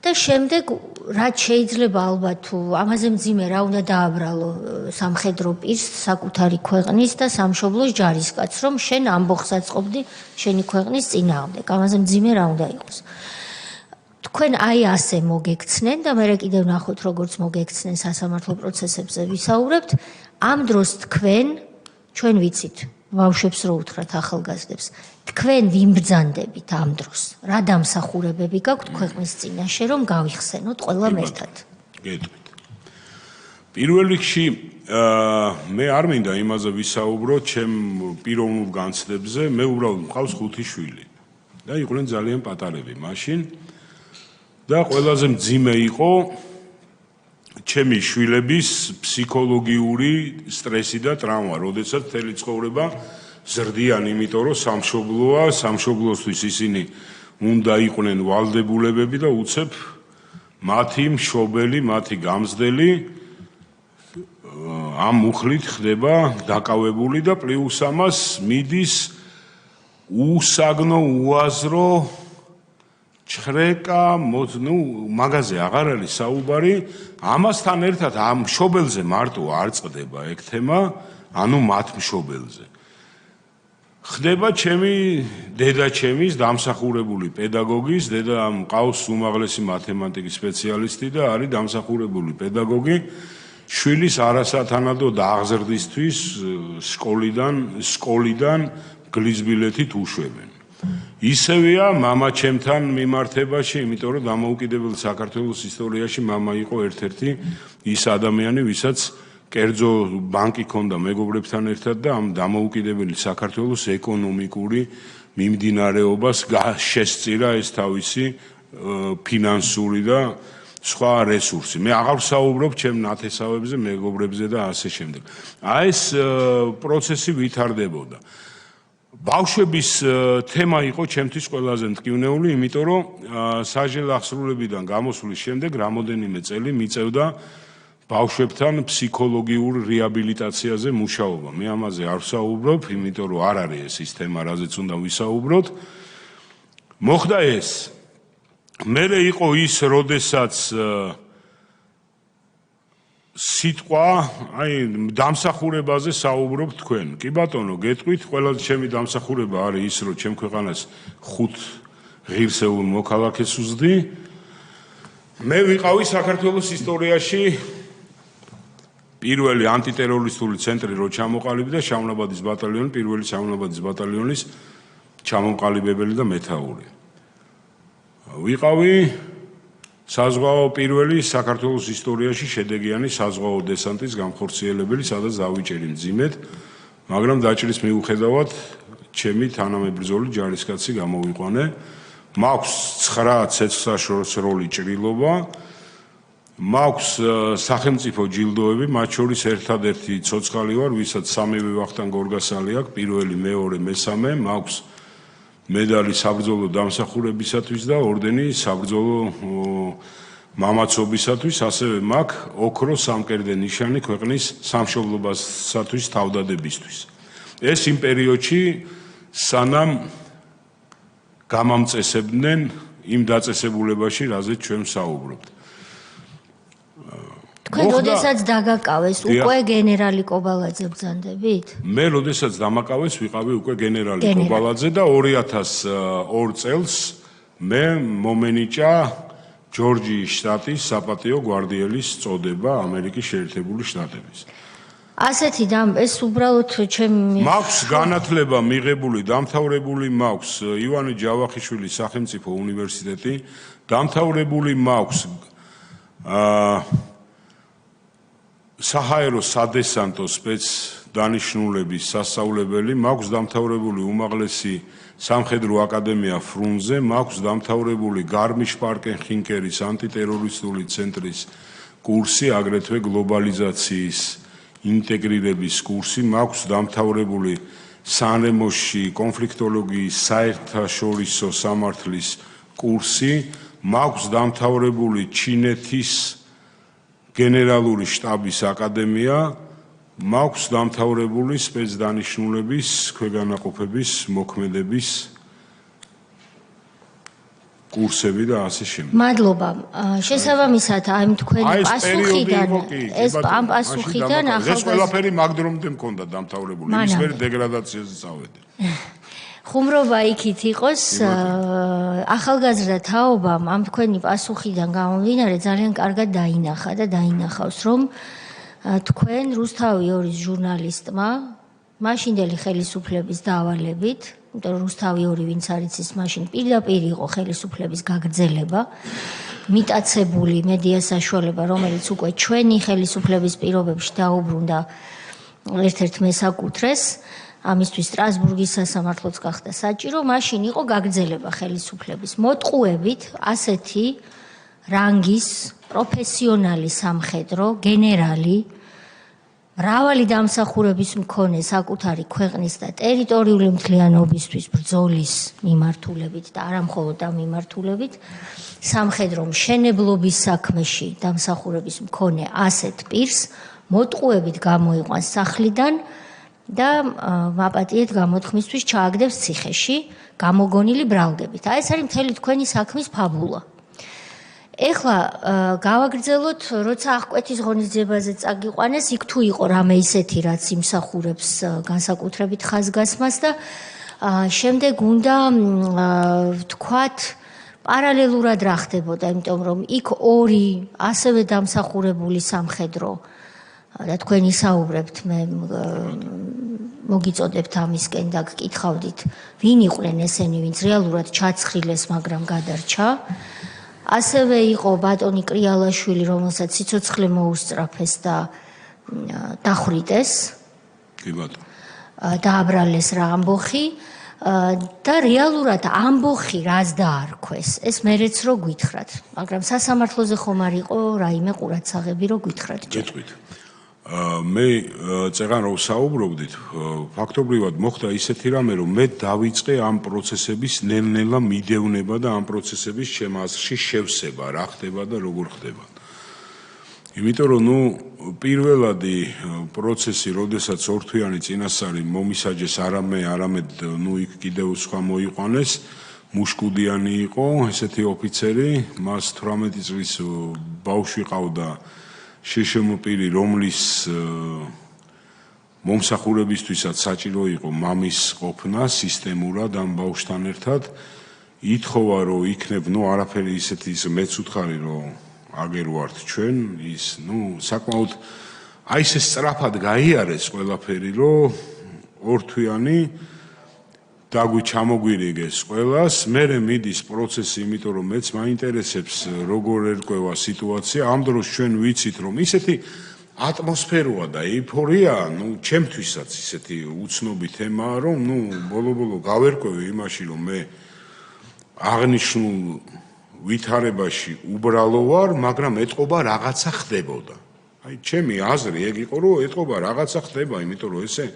და შემდეგ რაც შეიძლება ალბათ თუ ამაზე მძიმე რა უნდა დააბრალო სამხედრო პირს საკუთარი ქვეყნის და სამშობლოს ჯარისკაცს, რომ შენ ამბოხს აწყობდი შენი ქვეყნის წინააღმდეგ. ამაზე მძიმე რა უნდა იყოს. თქვენ აი ასე მოგექცნენ და მე კიდევ ნახოთ როგორც მოგექცნენ სასამართლო პროცესებზე ვისაუბრებთ. ამ დროს თქვენ ჩვენ ვიცით ბავშვებს რო უთხრათ ახალგაზრდებს თქვენ ვიმბრძანდებით ამ დროს რა დამსახურებები გაქვთ ქვეყნის წინაშე რომ გავიხსენოთ ყველამ ერთად გეტყვით პირველ რიგში მე არ მინდა იმაზე ვისაუბრო ჩემ პიროვნულ განცდებზე მე უბრალოდ მყავს 5 შვილი და იყვნენ ძალიან პატარები მაშინ და ყველაზე მძიმე იყო ჩემი შვილების ფსიქოლოგიური სტრესი და ტრაუმა, როდესაც მთელი ცხოვრება ზრდიან, იმიტომ რომ სამშობლოა, სამშობლოსთვის ისინი უნდა იყვნენ ვალდებულებები და უცებ მათი მშობელი, მათი გამზრდელი ამ მუხლით ხდება დაკავებული და პლუს ამას მიდის უსაგნო, უაზრო ჩხრეკა, მაგაზე აღარ არის საუბარი, ამასთან ერთად ამ მშობელზე მარტო არ წდება ეგ თემა, ანუ მათ მშობელზე. ხდება ჩემი დედაჩემის დამსახურებული პედაგოგის, დედა მყავს უმაღლესი მათემატიკის სპეციალისტი და არის დამსახურებული პედაგოგი, შვილის არასათანადო დაღზრდისთვის სკოლიდან გლისბილეთით უშვებენ. ისევეა მამა ჩემთან მიმართებაში, იმიტომ რომ დამოუკიდებელი საქართველოს ისტორიაში მამა იყო ერთ-ერთი ის ადამიანი, ვისაც კერძო ბანკი ჰქონდა მეგობრებთან ერთად და ამ დამოუკიდებელი საქართველოს ეკონომიკური მიმდინარეობას შესწირა ეს თავისი ფინანსური და სხვა რესურსი. მე აღარ ვსაუბრობ ჩემ ნათესავებზე, მეგობრებზე და ასე შემდეგ. აი ეს პროცესი ვითარდებოდა. ბავშვების თემა იყო ჩემთვის ყველაზე მტკივნეული, იმიტომ რომ საჯელე აღსრულებიდან გამოსვლის შემდეგ რამოდენიმე წელი მიწევდა ბავშვებთან ფსიქოლოგიურ რეაბილიტაციაზე მუშაობა. მე ამაზე არ ვსაუბრობ, იმიტომ რომ არ არის ეს ის თემა, რაზეც უნდა ვისაუბროთ. მოხდა ეს. მერე იყო ის, როდესაც სიტყვა, აი დამსახურებაზე საუბრობ თქვენ. კი ბატონო, გეტყვით, ყველაზე ჩემი დამსახურება არის ის, რომ ჩემ ქვეყანას 5 ღირსეულ მოქალაქეს ვზდი. მე ვიყავი საქართველოს ისტორიაში პირველი ანტიტერორისტული ცენტრი რო ჩამოყალიბდა შამლაბადის ბატალიონი, პირველი შამლაბადის ბატალიონის ჩამომყალიბებელი და მეთაური. ვიყავი საზღვაო პირველი საქართველოს ისტორიაში შედეგიანი საზღვაო დესანტის გამხორციელებელი, სადაც დავიჭერი მძიმედ, მაგრამ დაჭრის მიუხედავად ჩემი თანამებრძოლი ჯარისკაცი გამოვიყვანე. მაქვს 9 ცეცხლსაშორისროლი ჭრილობა, მაქვს სახელმწიფო ჯილდოები, მათ შორის ერთადერთი ცოცხალი ვარ, ვისაც 3-ვე ვახტანგ გორგასალი აქვს, პირველი, მეორე, მესამე, მაქვს მედალი საბრძოლო დამსახურებისათვის და ორდენი საბრძოლო მამაცობისათვის, ასევე მაქვს ოქროს სამკერდე ნიშანი ქვეყნის სამშობლობასათვის თავდადებისთვის. ეს იმ პერიოდში სანამ გამამწესებდნენ იმ დაწესებულებაში, რაზეც ჩვენ ვსაუბრობთ. თქვენ როდესაც დაგაკავეს, უკვე გენერალი კობალაძე ბრძანდებით? მე როდესაც დამაკავეს, ვიყავი უკვე გენერალი კობალაძე და 2002 წელს მე მომენიჭა ჯორჯიის შტატის საპატიო გვარდიელის წოდება ამერიკის შეერთებული შტატების. ასეთი ეს უბრალოდ ჩემი მაქვს განათლება მიღებული, დამთავრებული მაქვს ივანე ჯავახიშვილის სახელმწიფო უნივერსიტეტი, დამთავრებული მაქვს საჰაერო სადესანტო სპეცდანიშნულების სასწავლებელი, მაქვს დამთავრებული უმაღლესი სამხედრო აკადემია ფრუნზე, მაქვს დამთავრებული გარმიშ-პარკენ-ხინკერის ანტიტერორისტული ცენტრის კურსი, აგრეთვე გლობალიზაციის ინტეგრირების კურსი, მაქვს დამთავრებული სანრემოში კონფლიქტოლოგიის საერთაშორისო სამართლის კურსი, მაქვს დამთავრებული ჩინეთის გენერალური შტაბის აკადემია, მაქვს დამთავრებული სპეცდანიშნულების ქვეგანაყოფების მოქმედების კურსები და ასე შემდეგ. მადლობა. შესაბამისად, აი თქვენი პასუხიდან, ამ პასუხიდან ეს ყველაფერი მაგდრომდე მქონდა დამთავრებული. ის მე დეგრადაციაზე წავედი. ხუმრობა იქით იყოს, ახალგაზრდა თაობამ ამ თქვენი პასუხიდან გამომდინარე ძალიან კარგად დაინახა და დაინახავს, რომ თქვენ რუსთავი 2-ის ჟურნალისტმა მაშინდელი ხელისუფლების დავალებით, იმიტომ რომ რუსთავი 2 ვინც არის ის მაშინ პირდაპირ იყო ხელისუფლების გაგრძელება, მიტაცებული მედია საშუალება, რომელიც უკვე ჩვენი ხელისუფლების პირობებში დაუბრუნდა ერთ-ერთ მესაკუთრეს, ამისთვის სტრასბურგის სასამართლოც გახდა საჭირო, მაშინ იყო გაგრძელება ხელისუფლების მოტყუებით ასეთი რანგის პროფესიონალი სამხედრო გენერალი მრავალი დამსახურების მქონე საკუთარი ქვეყნის და ტერიტორიული მთლიანობისთვის ბრძოლის მიმართულებით და არა მხოლოდ ამ მიმართულებით სამხედრო მშენებლობის საქმეში დამსახურების მქონე ასეთ პირს მოტყუებით გამოიყვანს სახლიდან და მაპატიეთ გამოთქმისთვის ჩააგდებს ციხეში გამოგონილი ბრალდებით. აი ეს არის მთელი თქვენი საქმის ფაბულა. ეხლა გავაგრძელოთ, როცა აღკვეთის ღონისძიებაზე წაგიყვანეს, იქ თუ იყო რამე ისეთი, რაც იმსახურებს განსაკუთრებით ხაზგასმას და შემდეგ უნდა ვთქვათ, პარალელურად რა ხდებოდა, იმიტომ რომ იქ 2 ასევე დამსახურებული სამხედრო და თქვენ ისაუბრებთ, მე მოგიწოდებთ ამისკენ და გკითხავდით, ვინ იყვნენ ესენი, ვინც რეალურად ჩაცხრილეს, მაგრამ გადარჩა. ასევე იყო ბატონი კრიალაშვილი, რომელსაც სიცოცხლე მოუსწრაფეს და დახვრიტეს. კი ბატონო. დააბრალეს რა ამბოხი და რეალურად ამბოხი რას დაარქვეს, ეს მერეც რო გითხრათ, მაგრამ სასამართლოზე ხომ არ იყო რაიმე ყურადსაღები რო გითხრათ. გეტყვით. მე წეგან რო საუბრობდით, ფაქტობრივად მოხდა ისეთი რამე, რომ მე დავიწყე ამ პროცესების ნელ-ნელა მიდევნება და ამ პროცესების ჩემ აზრში შევსება, რა ხდება და როგორ ხდება. იმიტომ რომ პირველადი პროცესი, როდესაც ორთვიანი წინასწარი მომისაჯეს არამედ იქ კიდევ სხვა მოიყვანეს, მუშკუდიანი იყო ესეთი ოფიცერი, მას 18 წლის ბავშვი ყავდა შეშემოპირი, რომლის მომსახურებისთვისაც საჭირო იყო მამის ყოფნა სისტემურად ამ ბავშვთან ერთად, ითხოვა რომ იქნებ, არაფერი ისეთი მეც უთხარი რომ აგერ ვართ ჩვენ, ის საკმაოდ აი ეს სწრაფად გაიარეს ყველაფერი, რომ ორთვიანი ჩამოგვირიგეს ყველას, მერე მიდის პროცესი, იმიტომ რომ მეც მაინტერესებს როგორ ერკვევა სიტუაცია, ამ დროს ჩვენ ვიცით რომ ისეთი ატმოსფეროა და ეიფორია, ჩემთვისაც ისეთი უცნობი თემაა, რომ ბოლო-ბოლო გავერკვევი იმაში, რომ მე აღნიშნულ ვითარებაში უბრალო ვარ, მაგრამ ეთყობა რაღაცა ხდებოდა. აი ჩემი აზრი ეგ იყო, რომ ეთყობა რაღაცა ხდება, იმიტომ რომ ესე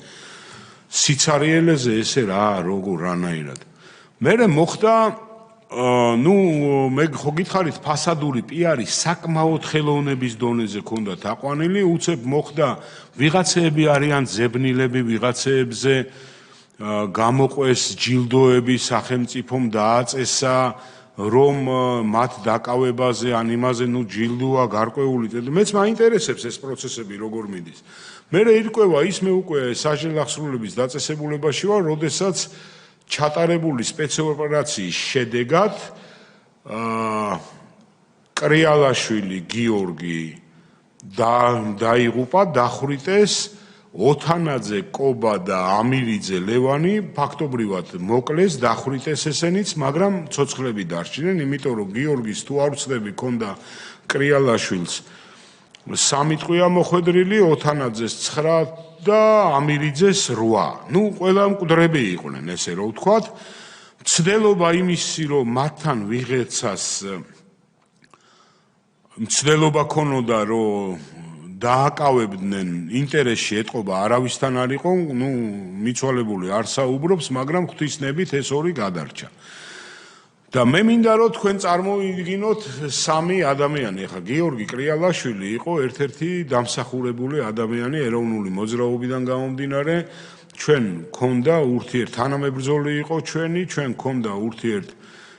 სიცარიელეზე ესე როგორ რანაირად. მერე მოხდა, მე ხო გითხარით, ფასადური პიარი საკმაოდ ხელოვნების დონეზე ქონდათ აყვანილი, უცებ მოხდა ვიღაცეები არიან ძებნილები, ვიღაცეებზე გამოყვეს ჯილდოები, სახელმწიფომ დააწესა, რომ მათ დაკავებაზე ან იმაზე ჯილდოა გარკვეული. მეც მაინტერესებს ეს პროცესები როგორ მიდის. მერე ირკვევა ის მე უკვე საჟელ აღსრულების დაწესებულებაში ვარ, როდესაც ჩატარებული სპეცოპერაციის შედეგად კრიალაშვილი გიორგი დაიღუპა, დახვრიტეს, ოთანაძე კობა და ამირიძე ლევანი ფაქტობრივად მოკლეს, დახვრიტეს ესენიც, მაგრამ ცოცხლები დარჩნენ, იმიტომ რომ გიორგის თუ არ ვცდები ქონდა კრიალაშვილს 3 ტყვია მოხვედრილი, ოთანაძეს 9 და ამირიძეს 8. ყველა მკვდრები იყვნენ, ესე რომ ვთქვათ. მცდელობა იმისი, რომ მათთან ვიღაცას მცდელობა ქონოდა, რომ დააკავებდნენ ინტერესში ეთყობა არავისთან არ იყო, მიცვალებული არ საუბრობს, მაგრამ ღვთისნებით ეს ორი გადარჩა. და მე მინდა რომ თქვენ წარმოვიდგინოთ სამი ადამიანი. ახლა გიორგი კრიალაშვილი იყო ერთ-ერთი დამსახურებული ადამიანი ეროვნული მოძრაობიდან გამომდინარე. ჩვენ გქონდა თანამებრძოლი იყო ჩვენ გქონდა ურთიერთ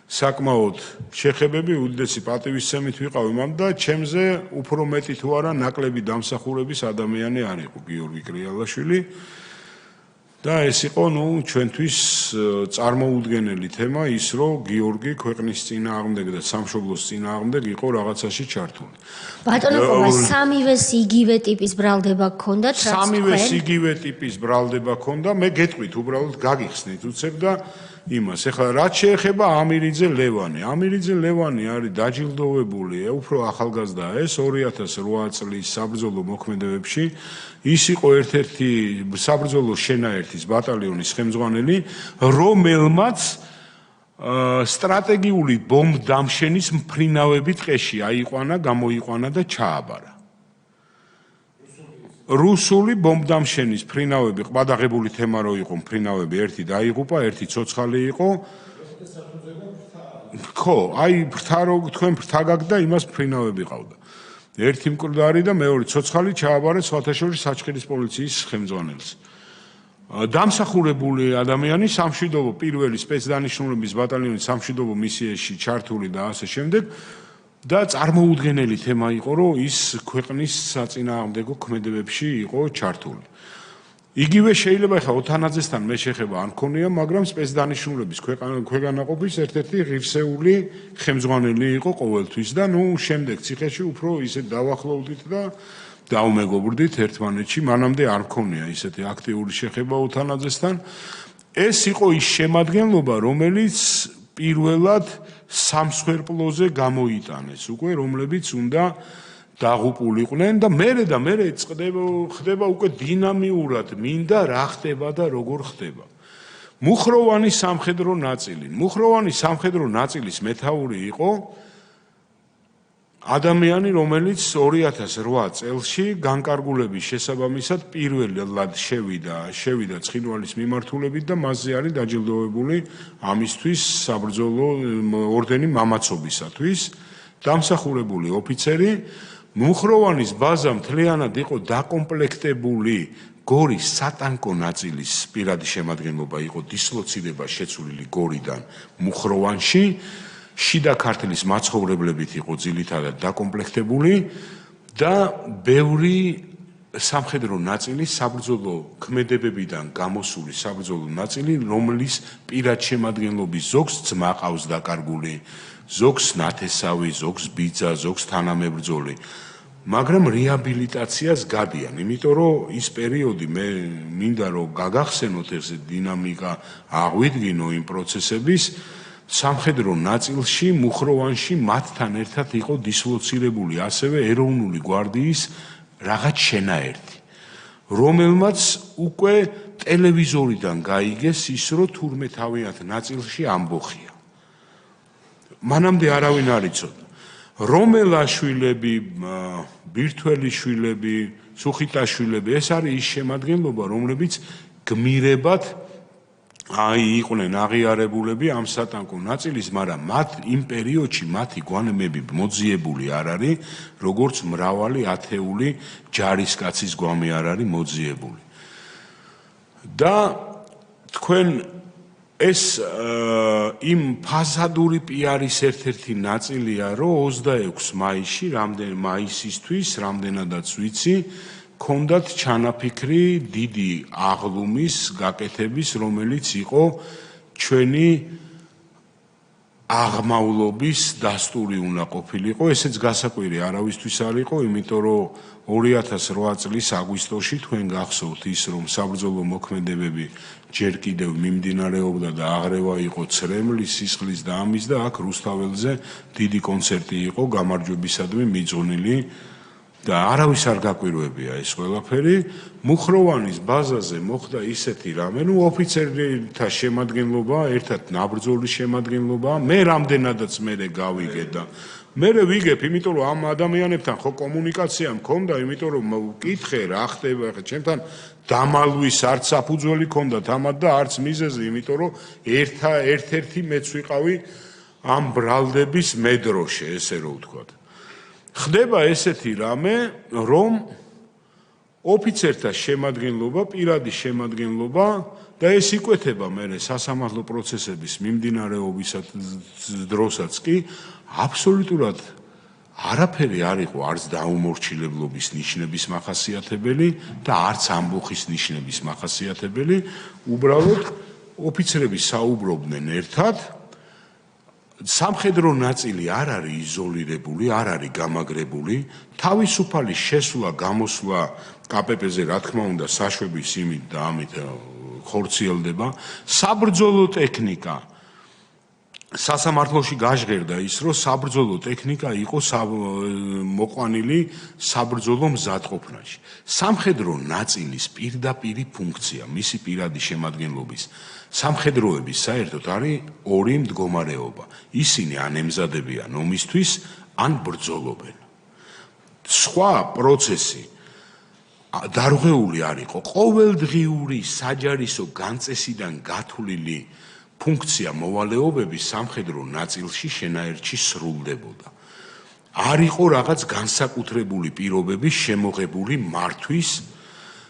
საკმაოდ შეხებები, უდიდესი პატივისცემით ვიყავი მამ და ჩემზე უფრო მეტი თუ არა ნაკლები დამსახურების ადამიანი არ იყო გიორგი კრიალაშვილი. და ეს იყო ჩვენთვის წარმოუდგენელი თემა ის რომ გიორგი ქვეყნის წინააღმდეგ და სამშობლოს წინააღმდეგ იყო რაღაცაში ჩართული. ბატონო ყომა სამივე იგივე ტიპის ბრალდება გქონდათ რაც სამივე იგივე ტიპის ბრალდება გქონდა მე გეტყვით უბრალოდ გაგიხსნით უცებ და იმას. ეხლა რაც შეეხება ამირიძე ლევანი არის დაჯილდოვებული, უფრო ახალგაზრდა ეს 2008 წლის საბრძოლო მოქმედებებში. ის იყო ერთ-ერთი საბრძოლო შენაერთის ბატალიონის ხელმძღვანელი, რომელმაც სტრატეგიული ბომბდამშენის მფრინავები ტყეში გამოიყვანა და ჩააბარა. რუსული ბომბდამშენის მფრინავები, ყბადაღებული თემა რო იყო მფრინავები, ერთი დაიღუპა, ერთი ცოცხალი იყო. ხო, თქვენ ფრთა გაგდა, იმას მფრინავები ყავდა. ერთი მკვდარი და მეორე ცოცხალი ჩააბარეს სხვათაშორის საჩხერის პოლიციის ხელმძღვანელს. დამსახურებული ადამიანი სამშვიდობო პირველი სპეცდანიშნულების ბატალიონის სამშვიდობო მისიაში ჩართული და ასე შემდეგ. და წარმოუდგენელი თემა იყო, რომ ის ქვეყნის საწინააღმდეგო ქმედებებში იყო ჩართული. იგივე შეიძლება ახლა ოთანაძესთან მე შეხება არ მქონია, მაგრამ სპეცდანიშნულების ქვეყანაყოფის ერთ-ერთი ღირსეული ხელმძღვანელი იყო ყოველთვის და შემდეგ ციხეში უფრო ისე დავახლოვდით და დაუმეგობრდით ერთმანეთში, მანამდე არ მქონია ისეთი აქტიური შეხება ოთანაძესთან. ეს იყო ის შემადგენლობა, რომელიც პირველად სამსხვერპლოზე გამოიტანეს უკვე, რომლებიც უნდა დაღუპულიყვნენ და მერე ხდება უკვე დინამიურად მინდა რა ხდება და როგორ ხდება. მუხროვანი სამხედრო ნაწილის მეთაური იყო ადამიანი, რომელიც 2008 წელში განკარგულების შესაბამისად პირველად შევიდა ცხინვალის მიმართულებით და მასზე არის დაჯილდოვებული ამისთვის საბრძოლო ორდენი მამაცობისათვის დამსახურებული ოფიცერი. მუხროვანის ბაზა მთლიანად იყო დაკომპლექტებული გორის სატანკო ნაწილის პირადი შემადგენლობა იყო დისლოცირება შეცვლილი გორიდან მუხროვანში. შიდა ქართლის მაცხოვრებლებით იყო ძირითადად დაკომპლექტებული და ბევრი სამხედრო ნაწილი საბრძოლო ქმედებებიდან გამოსული საბრძოლო ნაწილი, რომლის პირად შემადგენლობის ზოგს ძმა ყავს დაკარგული, ზოგს ნათესავი, ზოგს ბიძა, ზოგს თანამებრძოლი. მაგრამ რეაბილიტაციას გადიან, იმიტომ რომ ის პერიოდი მე მინდა რომ გაგახსენოთ ეს დინამიკა, აღვიდგინო იმ პროცესების სამხედრო ნაწილში, მუხროვანში მათთან ერთად იყო დისლოცირებული ასევე ეროვნული გვარდიის რაღაც შენაერთი, რომელმაც უკვე ტელევიზორიდან გაიგეს ის, რომ თურმე თავიანთ ნაწილში ამბოხია. მანამდე არავინ არ იცოდა. რომელაშვილები, ბირთველიშვილები, სუხიტაშვილები, ეს არის ის შემადგენლობა, რომლებიც გმირებად იყვნენ აღიარებულები ამ სატანკო ნაწილის, მაგრამ იმ პერიოდში მათი გვამები მოძიებული არ არის, როგორც მრავალი ათეული ჯარისკაცის გვამი არ არის მოძიებული. და თქვენ ეს იმ ფასადური პიარის ერთ-ერთი ნაწილია, რომ 26 მაისისთვის, რამდენადაც ვიცი, ქონდათ ჩანაფიქრი დიდი აღლუმის გაკეთების, რომელიც იყო ჩვენი აღმავლობის დასტური უნდა ყოფილიყო. ესეც გასაკვირი არავისთვის არ იყო, იმიტომ რომ 2008 წლის აგვისტოში თქვენ გახსოვთ ის, რომ საბრძოლო მოქმედებები ჯერ კიდევ მიმდინარეობდა და აღრევა იყო ცრემლის, სისხლის და ამის და აქ რუსთაველზე დიდი კონცერტი იყო გამარჯვებისადმი მიძღვნილი და არავის არ გაკვირვებია ეს ყველაფერი. მუხროვანის ბაზაზე მოხდა ისეთი რამე, ოფიცერთა შემადგენლობა, ერთად ნაბრძოლის შემადგენლობა, მე რამდენადაც მე გავიგე და მე ვიგებ, იმიტომ რომ ამ ადამიანებთან ხო კომუნიკაცია მქონდა, იმიტომ რომ ვკითხე რა ხდება, ხა ჩემთან დამალვის არც საფუძველი ქონდათ ამათ და არც მიზეზი, იმიტომ რომ ერთ-ერთი მეც ვიყავი ამ ბრალდების მედროშე, ესე რომ ვთქვათ. ხდება ესეთი რამე, რომ ოფიცერთა შემადგენლობა, პირადი შემადგენლობა და ეს იკვეთება მე სასამართლო პროცესების მიმდინარეობისას დროსაც კი აბსოლუტურად არაფერი არ იყო არც დაუმორჩილებლობის ნიშნების მახასიათებელი და არც ამბოხის ნიშნების მახასიათებელი, უბრალოდ ოფიცრები საუბრობდნენ ერთად, სამხედრო ნაწილი არ არის იზოლირებული, არ არის გამაგრებული, თავისუფალი შესვლა, გამოსვლა KPP-ზე რა თქმა უნდა საშვების იმით და ამით ხორციელდება, საბრძოლო ტექნიკა სასამართლოში გაჟღერდა ის, რომ საბრძოლო ტექნიკა იყო მოყვანილი საბრძოლო მზადყოფნაში. სამხედრო ნაწილის პირდაპირი ფუნქცია, მისი პირადი შემადგენლობის სამხედროების საერთოდ არის ორი მდგომარეობა. ისინი ან ემზადებიან ომისთვის, ან ბრძოლობენ. სხვა პროცესი დარღვეული არ იყო. ყოველდღიური საჯარისო განწესიდან გათვლილი ფუნქცია მოვალეობების სამხედრო ნაწილში შენაერთში სრულდებოდა. არ იყო რაღაც განსაკუთრებული პირობების შემოღებული მართვის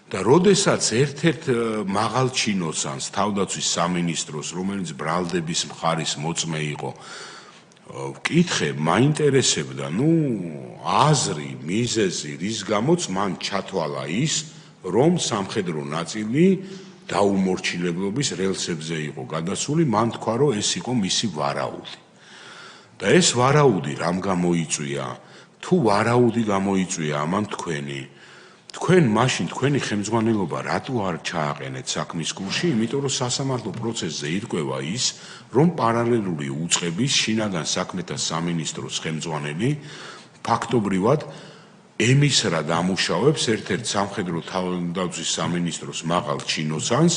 და როდესაც ერთ-ერთ მაღალ ჩინოსანს თავდაცვის სამინისტროს, რომელიც ბრალდების მხარის მოწმე იყო, ვკითხე, მაინტერესებდა, აზრი, მიზეზი, რის გამოც მან ჩათვალა ის, რომ სამხედრო ნაწილი დაუმორჩილებლობის რელსებზე იყო გადასული, მან თქვა, რომ ეს იყო მისი ვარაუდი. და ეს ვარაუდი რამ გამოიწვია? თუ ვარაუდი გამოიწვია ამან თქვენ მაშინ თქვენი ხელმძღვანელობა რატო არ ჩააყენეთ საქმის კურსში? იმიტომ რომ სასამართლო პროცესზე ირკვევა ის, რომ პარალელური უწყების შინაგან საქმეთა სამინისტროს ხელმძღვანელი ფაქტობრივად ემისრად ამუშავებს ერთ-ერთ სამხედრო თავდაცვის სამინისტროს მაღალ ჩინოსანს,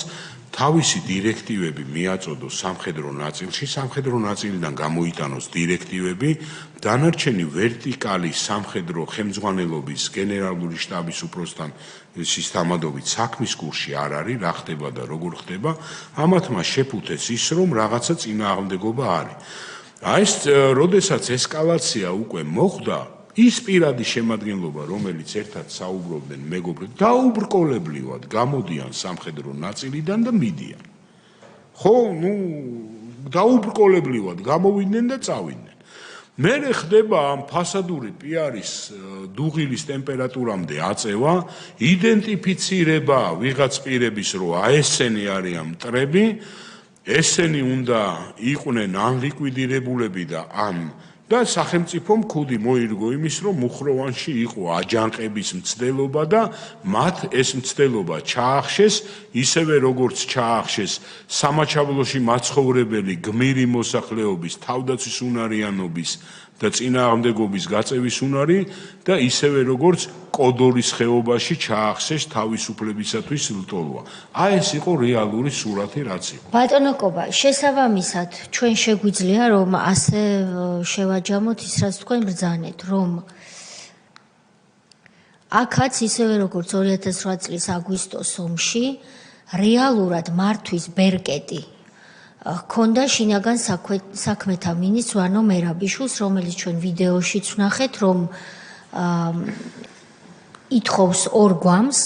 თავისი დირექტივები მიაწოდოს სამხედრო ნაწილში, სამხედრო ნაწილიდან გამოიტანოს დირექტივები, დანარჩენი ვერტიკალი სამხედრო ხელმძღვანელობის გენერალური შტაბის უფროსთან სისტემატობით საქმის კურსში არ არის, რა ხდება და როგორ ხდება, ამათმა შეფუთეს ის, რომ რაღაცა წინააღმდეგობა არის. ეს როდესაც ესკალაცია უკვე მოხდა, ის პირადი შემადგენლობა, რომელიც ერთად საუბრობდნენ მეგობრებთან, დაუბრკოლებრივად გამოდიან სამხედრო ნაწილიდან და მიდიან. ხო, დაუბრკოლებრივად გამოვიდნენ და წავიდნენ. მერე ხდება ამ ფასადური პიარის დუღილის ტემპერატურამდე აწევა, იდენტიფიცირება ვიღაც პირების, რომ ესენი არიან მტრები, ესენი უნდა იყვნენ ან ლიკვიდირებულები და ან და სახელმწიფო მქუდი მოირგო იმის, რომ მუხროვანში იყო აჯანყების მცდელობა და მათ ეს მცდელობა ჩაახშეს, ისევე როგორც ჩაახშეს სამაჩაბლოში მაცხოვრებელი გმირი მოსახლეობის თავდაცვის უნარიანობის და წინააღმდეგობის გაწევის უნარი და ისევე როგორც კოდორის ხეობაში ჩაახშეს თავისუფლებისათვის ლტოლვა. ეს იყო რეალური სურათი, რაც იყო. ბატონო კობა, შესაბამისად, ჩვენ შეგვიძლია რომ ასე შევაჯამოთ ის, რაც თქვენ ბრძანეთ, რომ აქაც ისევე როგორც 2008 წლის აგვისტოს ომში რეალურად მართვის ბერკეტი ჰქონდა შინაგან საქმეთა მინისტრს ვანო მერაბიშვილს, რომელიც ჩვენ ვიდეოშიც ვნახეთ, რომ ითხოვს ორ გვამს.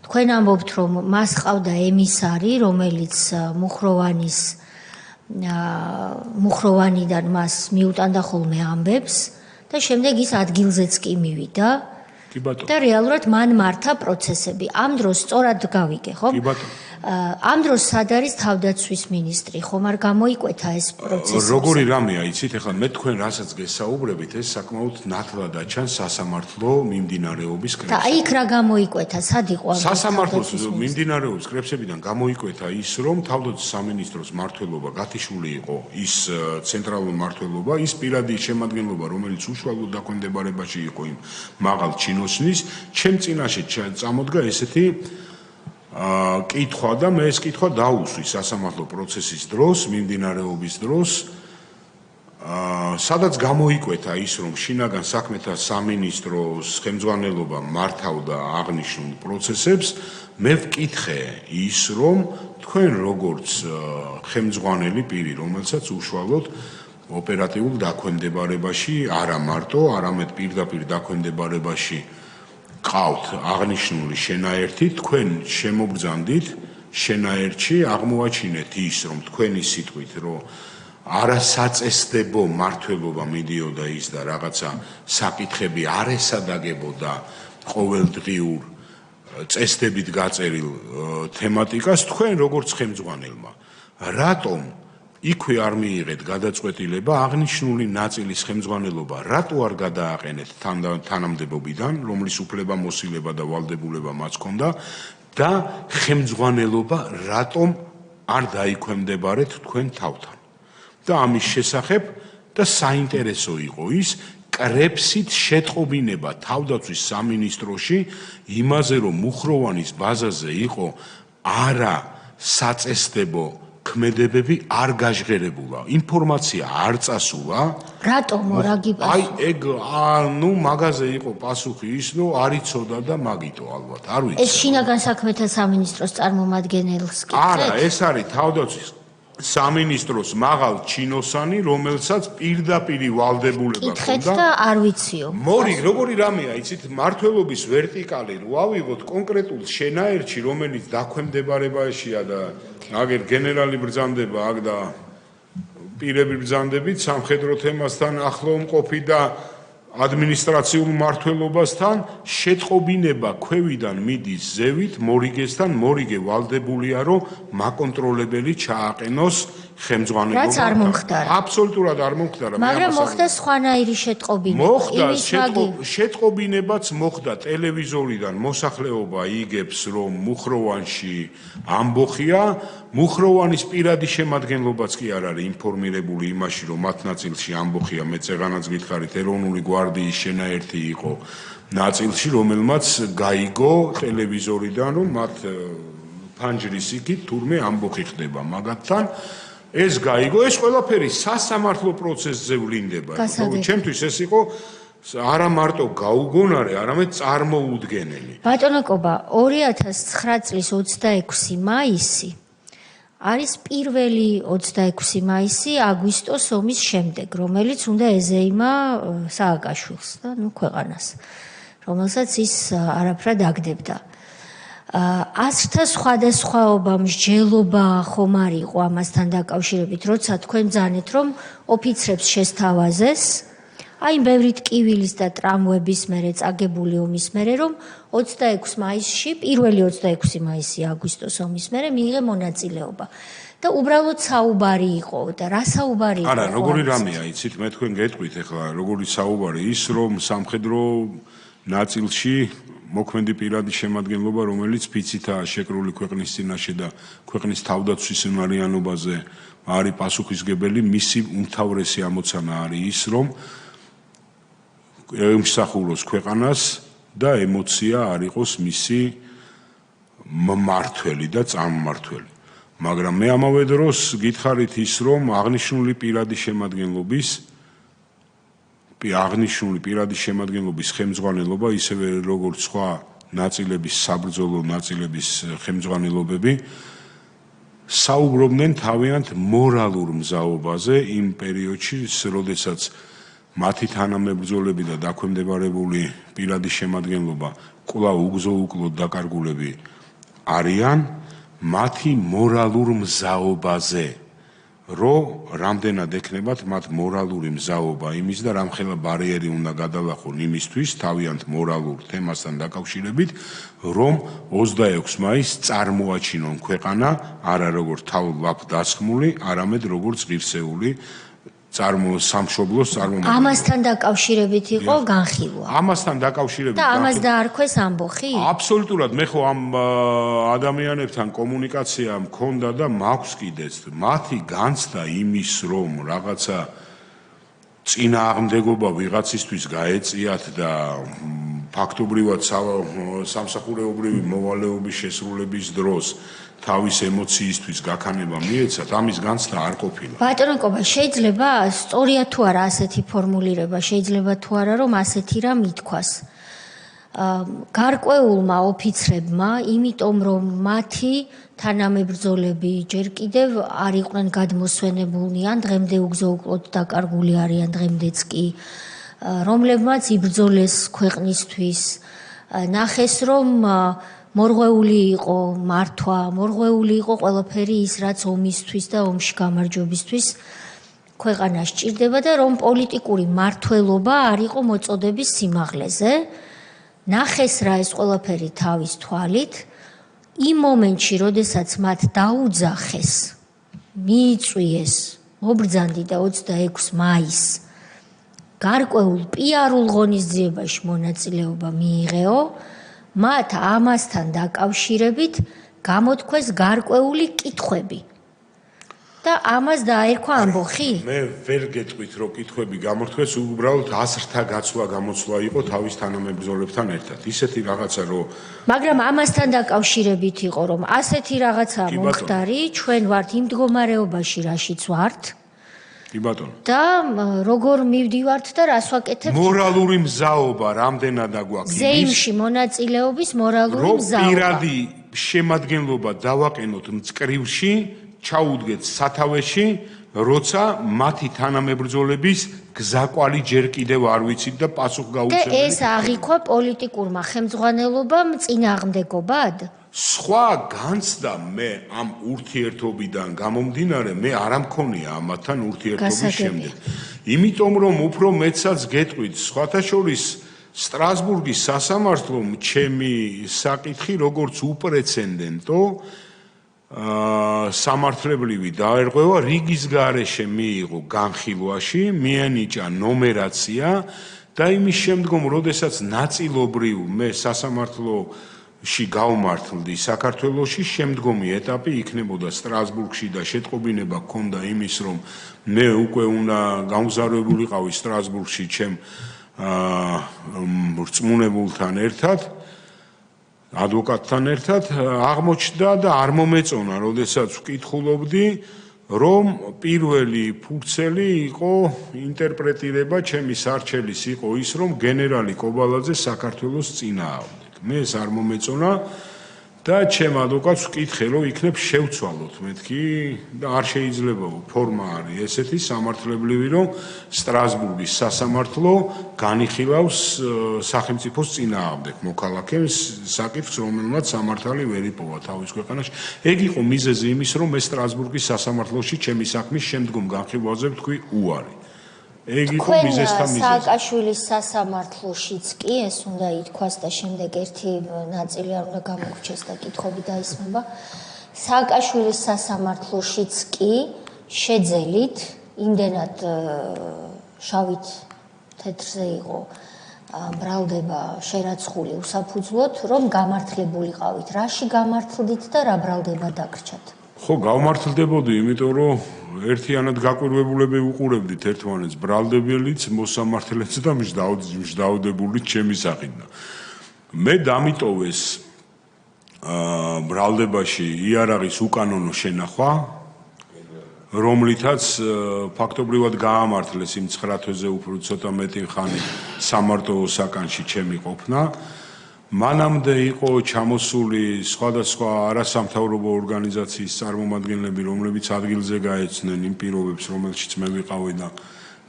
თქვენ ამბობთ, რომ მას ყავდა ემისარი, რომელიც მუხროვანიდან მას მიუტანდა ხოლმე ამბებს და შემდეგ ის ადგილზეც კი მივიდა. კი ბატონო. და რეალურად მან მართა პროცესები. ამ დროს სწორად გავიგე, ხო? კი ბატონო. ამ დროს სად არის თავდაცვის მინისტრი? ხომ არ გამოიკვეთა ეს პროცესი? როგორი რამეა, იცით, ეხლა მე თქვენ რასაც გესაუბრებით, ეს საკმაოდ ნათლად აჩანს სასამართლო მიმდინარეობის კრებსი. და იქ რა გამოიკვეთა? სად იყო ამ სასამართლოს მიმდინარეობის კრებსებიდან გამოიკვეთა ის, რომ თავდაცვის სამინისტროს მმართველობა გათიშული იყო, ის ცენტრალური მმართველობა, ის პირადი შემადგენლობა, რომელიც უშუალოდ დაქვემდებარებაში იყო იმ მაღალ ჩინოსნის, ჩემ წინაშე წამოდგა ესეთი კითხვა და მე ეს კითხვა დაუსვი სასამართლო პროცესის დროს, მიმდინარეობის დროს. სადაც გამოიკვეთა ის, რომ შინაგან საქმეთა სამინისტროს ხელმძღვანელობა მართავდა აღნიშნულ პროცესებს, მე ვკითხე ის, რომ თქვენ როგორც ხელმძღვანელი პირი, რომელსაც უშუალოდ ოპერატიულ დაქვემდებარებაში, არა მარტო, არამედ პირდაპირ დაქვემდებარებაში ყავთ აღნიშნული შენაერთი, თქვენ შემობრძანდით შენაერთში აღმოაჩინეთ ის, რომ თქვენი სიტყვით, რომ არასაწესდებო მართლობა მიდიოდა ის და რაღაცა საკითხები არ ესადაგებოდა ყოველდღიურ წესდებით გაწერილ თემატიკას, თქვენ როგორც ხელმძღვანელმა, რატომ იქვე არ მიიღეთ გადაწყვეტილება აღნიშნული ნაწილის ხელმძღვანელობა რატო არ გადააყენეთ თანამდებობიდან, რომლის უფლებამოსილება და ვალდებულება მას ჰქონდა და ხელმძღვანელობა რატომ არ დაიქვემდებარეთ თქვენ თავთან. და ამის შესახებ და საინტერესო იყო ის კრებსით შეტყობინება თავდაცვის სამინისტროში იმაზე, რომ მუხროვანის ბაზაზე იყო არა საწესდებო ქმედებები არ გაჟღერებულა. ინფორმაცია არ წასულა. რატომ რა გიპასუხა? აი ეგ ნუ მაგაზე იყო პასუხი ის, რომ არ იცოდა და მაგიტო ალბათ, არ ვიცი. ეს შინაგან საქმეთა სამინისტროს წარმომადგენელს კითხეთ? არა, ეს არის თავდაცვის სამინისტროს მაღალ ჩინოსანი, რომელსაც პირდაპირ ვალდებულება კითხეთ ჰქონდა. და არ ვიციო. როგორი რამეა, იცით, მართლობის ვერტიკალი რო ავიღოთ კონკრეტულ შენაერთში, რომელიც დაქვემდებარებაშია და აგერ გენერალი ბრძანდება აქ და პირები ბრძანდებით სამხედრო თემასთან ახლო მყოფი და ადმინისტრაციულ მართლობასთან შეტყობინება ქვევიდან მიდის ზევით მორიგესთან, მორიგე ვალდებულია, რომ მაკონტროლებელი ჩააყენოს ხელმძღვანელობა. რაც არ მომხდარა. აბსოლუტურად არ მომხდარა. მაგრამ მოხდა სხვანაირი შეტყობინება. მოხდა შეტყობინებაც მოხდა ტელევიზორიდან მოსახლეობა იგებს, რომ მუხროვანში ამბოხია, მუხროვანის პირადი შემადგენლობაც კი არ არის ინფორმირებული იმაში, რომ მათ ნაწილში ამბოხია, მეც ეღანაც გითხარით, ეროვნული გვარდიის შენაერთი იყო ნაწილში, რომელმაც გაიგო ტელევიზორიდან, რომ მათ ფანჯრის იქით თურმე ამბოხი ხდება მაგათთან. ეს გაიგო, ეს ყველაფერი სასამართლო პროცესზე ვლინდება. ჩემთვის ეს იყო არა მარტო გაუგონარი, არამედ წარმოუდგენელი. ბატონო კობა, 2009 წლის 26 მაისი არის პირველი 26 მაისი აგვისტოს ომის შემდეგ, რომელიც უნდა ეზეიმა სააკაშვილს და ქვეყანას, რომელსაც ის არაფრად აგდებდა. აზრთა სხვადასხვაობა, მსჯელობა ხომ არ იყო ამასთან დაკავშირებით, როცა თქვენ ბრძანეთ, რომ ოფიცრებს შესთავაზეს, აი ბევრი ტკივილის და ტრამვების მერე წაგებული ომის მერე, რომ 26 მაისში, პირველი 26 მაისი აგვისტოს ომის მერე მიიღე მონაწილეობა. და უბრალოდ საუბარი იყო და რა საუბარი იყო? არა, როგორი რამეა, იცით, მე თქვენ გეტყვით ახლა, როგორი საუბარი ის, რომ სამხედრო ნაწილში მოქმედი პირადი შემადგენლობა, რომელიც ფიცითაა შეკრული ქვეყნის წინაშე და ქვეყნის თავდაცვის უნარიანობაზე არის პასუხისმგებელი, მისი უმთავრესი ამოცანა არის ის, რომ ემსახუროს ქვეყანას და ემოცია არ იყოს მისი მმართველი და წარმმართველი. მაგრამ მე ამავე დროს გითხარით ის, რომ აღნიშნული პირადი შემადგენლობის ხელმძღვანელობა, ისევე როგორც სხვა ნაწილების, საბრძოლო ნაწილების ხელმძღვანელობები, საუბრობდნენ თავიანთ მორალურ მზაობაზე იმ პერიოდში, როდესაც მათი თანამებრძოლები და დაქვემდებარებული პირადი შემადგენლობა კვლავ უგზო-უკლოდ დაკარგულები არიან მათი მორალურ მზაობაზე, რომ რამდენად ექნებათ მათ მორალური მზაობა იმის და რამხელა ბარიერი უნდა გადალახონ იმისთვის თავიანთ მორალურ თემასთან დაკავშირებით, რომ 26 მაისს წარმოაჩინონ ქვეყანა არა როგორც თავლაბ დასხმული, არამედ როგორც ღირსეული სამშობლოს წარმომადგენელი. ამასთან დაკავშირებით იყო განხილვა. ამასთან დაკავშირებით და ამას დაარქვეს ამბოხი? აბსოლუტურად, მე ხო ამ ადამიანებთან კომუნიკაცია მქონდა და მაქვს კიდეც. მათი განცდა იმის, რომ რაღაცა წინააღმდეგობა ვიღაცისთვის გაეწიათ და ფაქტობრივად სამსახურეობრივი მოვალეობის შესრულების დროს თავის ემოციისთვის გაქანება მიეცათ, ამის განცდა არ ყოფილა. ბატონო კობა, შეიძლება სწორია თუ არა ასეთი ფორმულირება, შეიძლება თუ არა რომ ასეთი რამ ითქვას. გარკვეულმა ოფიცრებმა, იმიტომ რომ მათი თანამებრძოლები ჯერ კიდევ არ იყვნენ გადმოსვენებულნი, ან დღემდე უგზო-უკლოდ დაკარგული არიან დღემდეც კი, რომლებმაც იბრძოლეს ქვეყნისთვის, ნახეს რომ მორღვეული იყო მართვა, მორღვეული იყო ყველაფერი ის, რაც ომისთვის და ომში გამარჯვებისთვის ქვეყანას სჭირდება და რომ პოლიტიკური მართლობა არ იყო მოწოდების სიმაღლეზე. ნახეს რა ეს ყველაფერი თავის თვალით, იმ მომენტში, როდესაც მათ დაუძახეს, მიიწვიეს, მობრძანდი და 26 მაისს გარკვეულ პიარულ ღონისძიებაში მონაწილეობა მიიღეო, მათ ამასთან დაკავშირებით გამოთქვეს გარკვეული კითხვები. და ამას დაერქვა ამბოხი? მე ვერ გეტყვით, რომ კითხვები გამოთქვეს, უბრალოდ ასრთა გაცვლა გამოცვლა იყო თავის თანამებრძოლებთან ერთად. ისეთი რაღაცა, რომ მაგრამ ამასთან დაკავშირებით იყო, რომ ასეთი რაღაცა მომხდარი, ჩვენ ვართ იმ მდგომარეობაში, რაშიც ვართ. კი ბატონო. და როგორ მივდივართ და რას ვაკეთებთ? მორალური მზაობა რამდენად აგვაქვს? ზეიმში მონაწილეობის მორალური მზაობა. პირადი შემადგენლობა დავაყენოთ მწკრივში, ჩაუდგეთ სათავეში, როცა მათი თანამებრძოლების გზაკვალი ჯერ კიდევ არ ვიცით და პასუხ გაუწევთ. და ეს აღიქვა პოლიტიკურმა ხელმძღვანელობამ წინააღმდეგობად? სხვა განცდა მე ამ ურთიერთობიდან გამომდინარე, მე არ მქონია ამათთან ურთიერთობის შემდეგ. იმიტომ რომ უფრო მეცაც გეტყვით, სხვათა შორის სტრასბურგის სასამართლომ ჩემი საკითხი როგორც უპრეცედენტო სამართლებრივი დაერღვევა, რიგის გარეშე მიიღო განხილვაში, მიენიჭა ნომერაცია და იმის შემდგომ, როდესაც ნაწილობრივ მე სასამართლოში გავმართლდი საქართველოში, შემდგომი ეტაპი იქნებოდა სტრასბურგში და შეტყობინება ჰქონდა იმის, რომ მე უკვე უნდა გამგზავრებულიყავი სტრასბურგში ჩემ რწმუნებულთან ერთად, ადვოკატთან ერთად, აღმოჩნდა და არ მომეწონა, როდესაც ვკითხულობდი, რომ პირველი ფურცელი იყო ინტერპრეტირება ჩემი სარჩელის იყო ის, რომ გენერალი კობალაძე საქართველოს წინააღმდეგ. მე ეს არ მომეწონა და ჩემ ადვოკატს ვკითხე, რომ იქნებ შევცვალოთ მეთქი და არ შეიძლება ფორმა არის ესეთი სამართლებრივი, რომ სტრასბურგის სასამართლო განიხილავს სახელმწიფოს წინააღმდეგ მოქალაქეს საკითხს, რომელმაც სამართალი ვერ იპოვა თავის ქვეყანაში. ეგ იყო მიზეზი იმის, რომ მე სტრასბურგის სასამართლოში ჩემი საქმის შემდგომ განხილვაზე ვთქვი უარი. ეგ იყო მიზეზთა მიზეზი. სააკაშვილის სასამართლოშიც კი ეს უნდა ითქვას და შემდეგ ერთი ნაწილი არ უნდა გამოგრჩეს და კითხვები დაისმება. სააკაშვილის სასამართლოშიც კი შეძელით, იმდენად შავით თეთრზე იყო ბრალდება შერაცხული უსაფუძვლოდ, რომ გამართლებულიყავით. რაში გამართლდით და რა ბრალდება დაგრჩათ? ხო, გავმართლდებოდი, იმიტომ რომ ერთიანად გაკვირვებულები უყურებდით ერთმანეთს, ბრალდებელიც, მოსამართლეც და მჟდაოდებული ჩემი სახით. მე დამიტოვეს ბრალდებაში იარაღის უკანონო შენახვა, რომლითაც ფაქტობრივად გაამართლეს იმ 9 თვეზე უფრო ცოტა მეტი ხანი სამარტო საკანში ჩემი ყოფნა. მანამდე იყო ჩამოსული სხვადასხვა არასამთავრობო ორგანიზაციის წარმომადგენლები, რომლებიც ადგილზე გაეცნენ იმ პირობებს, რომელშიც მე ვიყავი და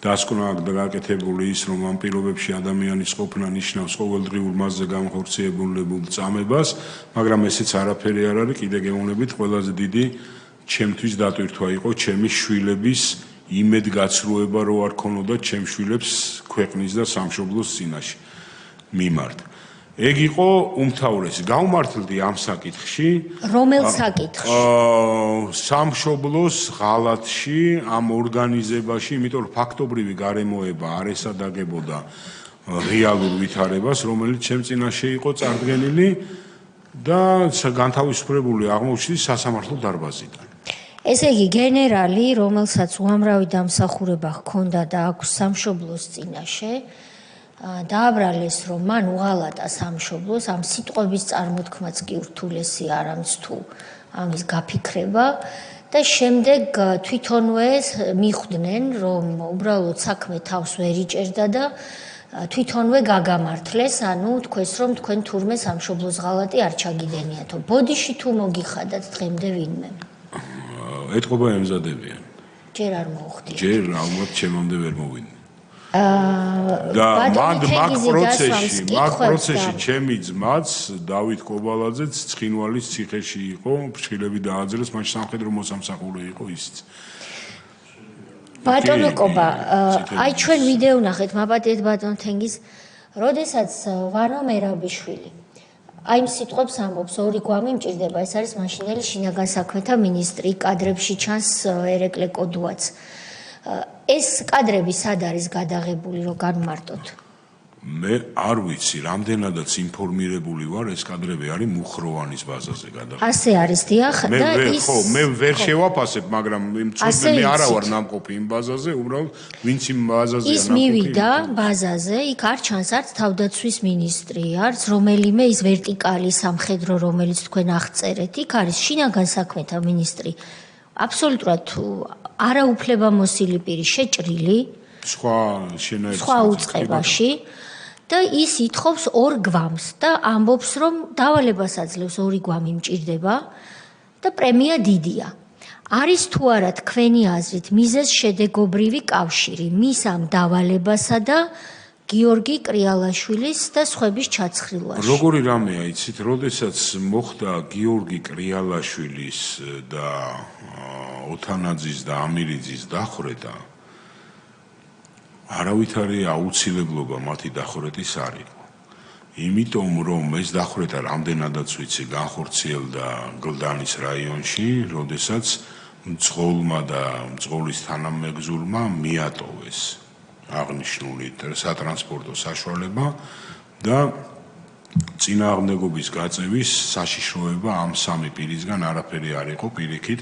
დასკვნა გაკეთებული ის, რომ ამ პირობებში ადამიანის ყოფნა ნიშნავს ყოველდღიურ მასზე განხორციელებულ წამებას, მაგრამ ესეც არაფერი არ არის, კიდე გეუბნებით, ყველაზე დიდი ჩემთვის დატვირთვა იყო ჩემი შვილების იმედგაცრუება, რომ არ ქონოდა ჩემ შვილებს ქვეყნის და სამშობლოს წინაშე მიმართ. ეგ იყო უმთავრესი. გავმართლდი ამ საკითხში. რომელ საკითხში? სამშობლოს ღალატში, ამ ორგანიზებაში, იმიტომ რომ ფაქტობრივი გარემოება არ ესადაგებოდა რეალურ ვითარებას, რომელიც ჩემ წინაშე იყო წარდგენილი და განთავისუფლებული აღმოჩნდი სასამართლო დარბაზიდან. ესე იგი გენერალი, რომელსაც უამრავი დამსახურება ჰქონდა და აქვს სამშობლოს წინაშე, დააბრალეს, რომ მან უღალატა სამშობლოს, ამ სიტყვების წარმოთქმაც კი ურთულესი არ ამს თუ ამის გაფიქრება და შემდეგ თვითონვე მიხვდნენ, რომ უბრალოდ საქმე თავს ვერ იჭერდა და თვითონვე გაგამართლეს, ანუ თქვეს, რომ თქვენ თურმე სამშობლოს ღალატი არ ჩაგიდენიათო. ბოდიში თუ მოგიხადათ დღემდე ვინმე? ეთყობა ემზადებიან. ჯერ არ მოუხდია. ჯერ ალბათ ჩემამდე ვერ მოვიდნენ. და მაგ პროცესში ჩემი ძმაც დავით კობალაძეც ცხინვალის ციხეში იყო, ფრჩხილები დააძრეს, მან სამხედრო მოსამსახურე იყო ისიც. ბატონო კობა, აი ჩვენ ვიდეო ვნახეთ მაპატიეთ ბატონ თენგიზ, როდესაც ვარო მერაბიშვილი აი იმ სიტყვებს ამბობს, ორი გვამი მჭირდება, ეს არის მაშინელი შინაგან საქმეთა მინისტრი, კადრებში ჩანს ერეკლე კოდუაც. ეს კადრები სად არის გადაღებული, რომ განმარტოთ? მე არ ვიცი, რამდენადაც ინფორმირებული ვარ, ეს კადრები არის მუხროვანის ბაზაზე გადაღებული. ასე არის, დიახ, და ის მე ვერ შევაფასებ, მაგრამ მე არა ვარ ნამყოფი იმ ბაზაზე, უბრალოდ ვინც იმ ბაზაზეა ის მივიდა ბაზაზე, იქ არ ჩანს არც თავდაცვის მინისტრი, არც რომელიმე ის ვერტიკალი სამხედრო, რომელიც თქვენ აღწერეთ, იქ არის შინაგან საქმეთა მინისტრი. აბსოლუტურად არაუფლებამოსილი პირი შეჭრილი სხვა უწყებაში და ის ითხოვს ორ გვამს და ამბობს, რომ დავალებას აძლევს ორი გვამი მჭირდება და პრემია დიდია. არის თუ არა თქვენი აზრით მიზეზშედეგობრივი კავშირი მის ამ დავალებასა და გიორგი კრიალაშვილის და სხვების ჩაცხრილვაში? როგორი რამეა, იცით, როდესაც მოხდა გიორგი კრიალაშვილის და ოთანაძის და ამირიძის დახვრეტა, არავითარი აუცილებლობა მათი დახვრეტის არ იყო. იმიტომ რომ ეს დახვრეტა რამდენადაც ვიცი განხორციელდა გლდანის რაიონში, როდესაც მძღოლმა და მძღოლის თანამეგზურმა მიატოვეს აღნიშნული სატრანსპორტო საშუალება და წინააღმდეგობის გაწევის საშიშროება ამ სამი პირისგან არაფერი არ იყო პირიქით.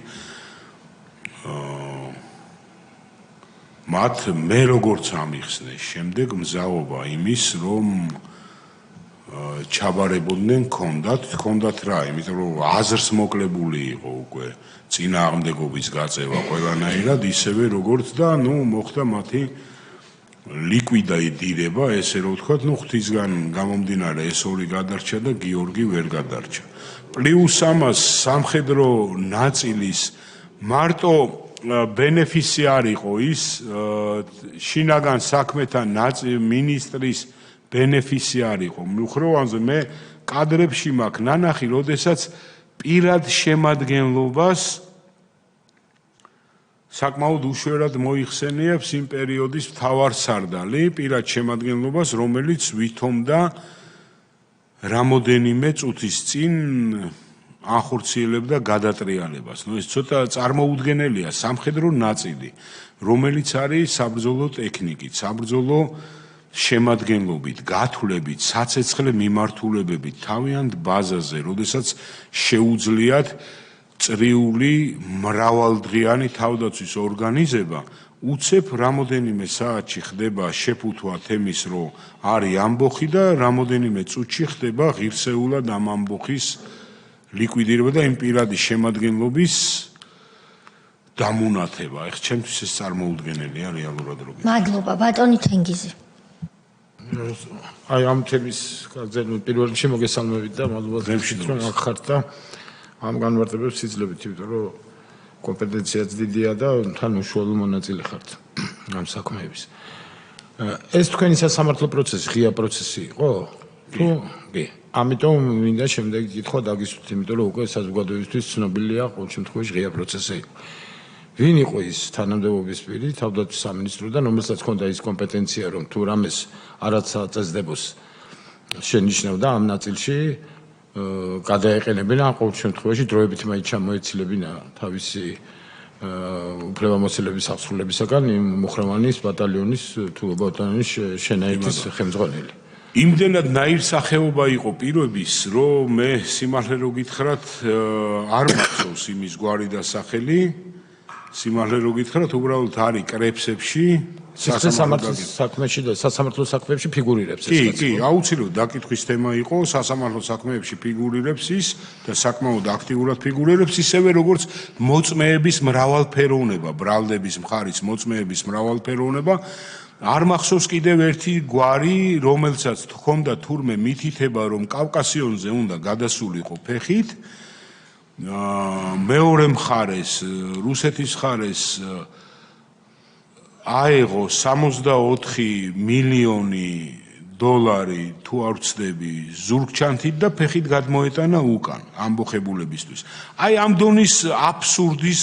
მათ მე როგორც ამიხსნეს შემდეგ მზაობა იმის, რომ ჩაბარებოდნენ ჰქონდათ რა, იმიტომ რომ აზრს მოკლებული იყო უკვე წინააღმდეგობის გაწევა ყველანაირად, ისევე როგორც და მოხდა მათი ლიკვიდირება, ესე რომ ვთქვათ, ღვთისგან გამომდინარე ეს ორი გადარჩა და გიორგი ვერ გადარჩა. პლუს ამას სამხედრო ნაწილის მარტო ბენეფიციარ იყო ის შინაგან საქმეთა მინისტრის ბენეფიციარი იყო. მუხროვანზე მე კადრებში მაქვს ნანახი, როდესაც პირად შემადგენლობას საკმაოდ უშვერად მოიხსენიებს იმ პერიოდის მთავარსარდალი პირად შემადგენლობას, რომელიც ვითომდა რამოდენიმე წუთის წინ ახორციელებდა გადატრიალებას. ეს ცოტა წარმოუდგენელია სამხედრო ნაწილი, რომელიც არის საბრძოლო ტექნიკით, საბრძოლო შემადგენლობით, გათვლებით, საცეცხლე მიმართულებებით თავიანთ ბაზაზე, როდესაც შეუძლიათ წრიული მრავალდღიანი თავდაცვის ორგანიზება, უცებ რამოდენიმე საათში ხდება შეფუთვა თემის, რომ არის ამბოხი და რამოდენიმე წუთში ხდება ღირსეულად ამ ამბოხის ლიკვიდირება და იმ პირადი შემადგენლობის დამუნათება. ეხლა ჩემთვის ეს წარმოუდგენელია რეალურად რომ. მადლობა, ბატონი თენგიზი. აი ამ თემის გაგზავნილ პირველ რიგში მოგესალმებით და მადლობა გემშით რომ აქ ხართ და ამ განმარტებებს იძლებით, იმიტომ რომ კომპეტენციაც დიდია და თან უშუალო მონაწილე ხართ ამ საქმეების. ეს თქვენი სასამართლო პროცესი, ღია პროცესი იყო? თუ კი. ამიტომ მინდა შემდეგი კითხვა დაგისვით, იმიტომ რომ უკვე საზოგადოებისთვის ცნობილია ყოველ შემთხვევაში ღია პროცესი იყო. ვინ იყო ის თანამდებობის პირი თავდაცვის სამინისტროდან, რომელსაც ჰქონდა ის კომპეტენცია, რომ თუ რამეს არაც წესდებოს შენიშნავდა ამ ნაწილში გადაეყენებინა ყოველ შემთხვევაში დროებით მაინც ჩამოეცილებინა თავისი უფლებამოსილების აღსრულებისაგან იმ მუხროვანის ბატალიონის თუ ბატალიონის შენაერთის ხელმძღვანელი. იმდენად ნაირსახეობა იყო პირობის, რომ მე სიმართლე რო გითხრათ, არ მახსოვს იმის გვარი და სახელი. სიმართლე რო გითხრათ, უბრალოდ არის კრებსებში, საქმეში და სასამართლო საქმეებში ფიგურირებს ეს კაცი. კი, აუცილებლად დაკითხვის თემა იყო, სასამართლო საქმეებში ფიგურირებს ის და საკმაოდ აქტიურად ფიგურირებს, ისევე როგორც მოწმეების მრავალფეროვნება, ბრალდების მხარის მოწმეების მრავალფეროვნება. არ მახსოვს კიდევ ერთი გვარი, რომელსაც თქონდა თურმე მითითება, რომ კავკასიონზე უნდა გადასულიყო ფეხით. მეორე მხარეს, რუსეთის მხარეს აეღო 64 მილიონი დოლარი თუ არ ვცდები ზურგჩანთით და ფეხით გადმოეტანა უკან ამბოხებულებისთვის. აი ამ დონის აბსურდის